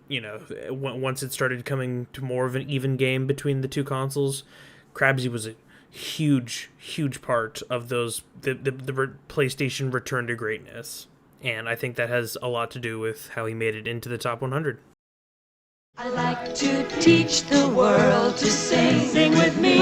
A: you know, once it started coming to more of an even game between the two consoles, Crabzy was a huge part of those the PlayStation return to greatness. And I think that has a lot to do with how he made it into the top 100.
J: I like to teach the world to sing with me.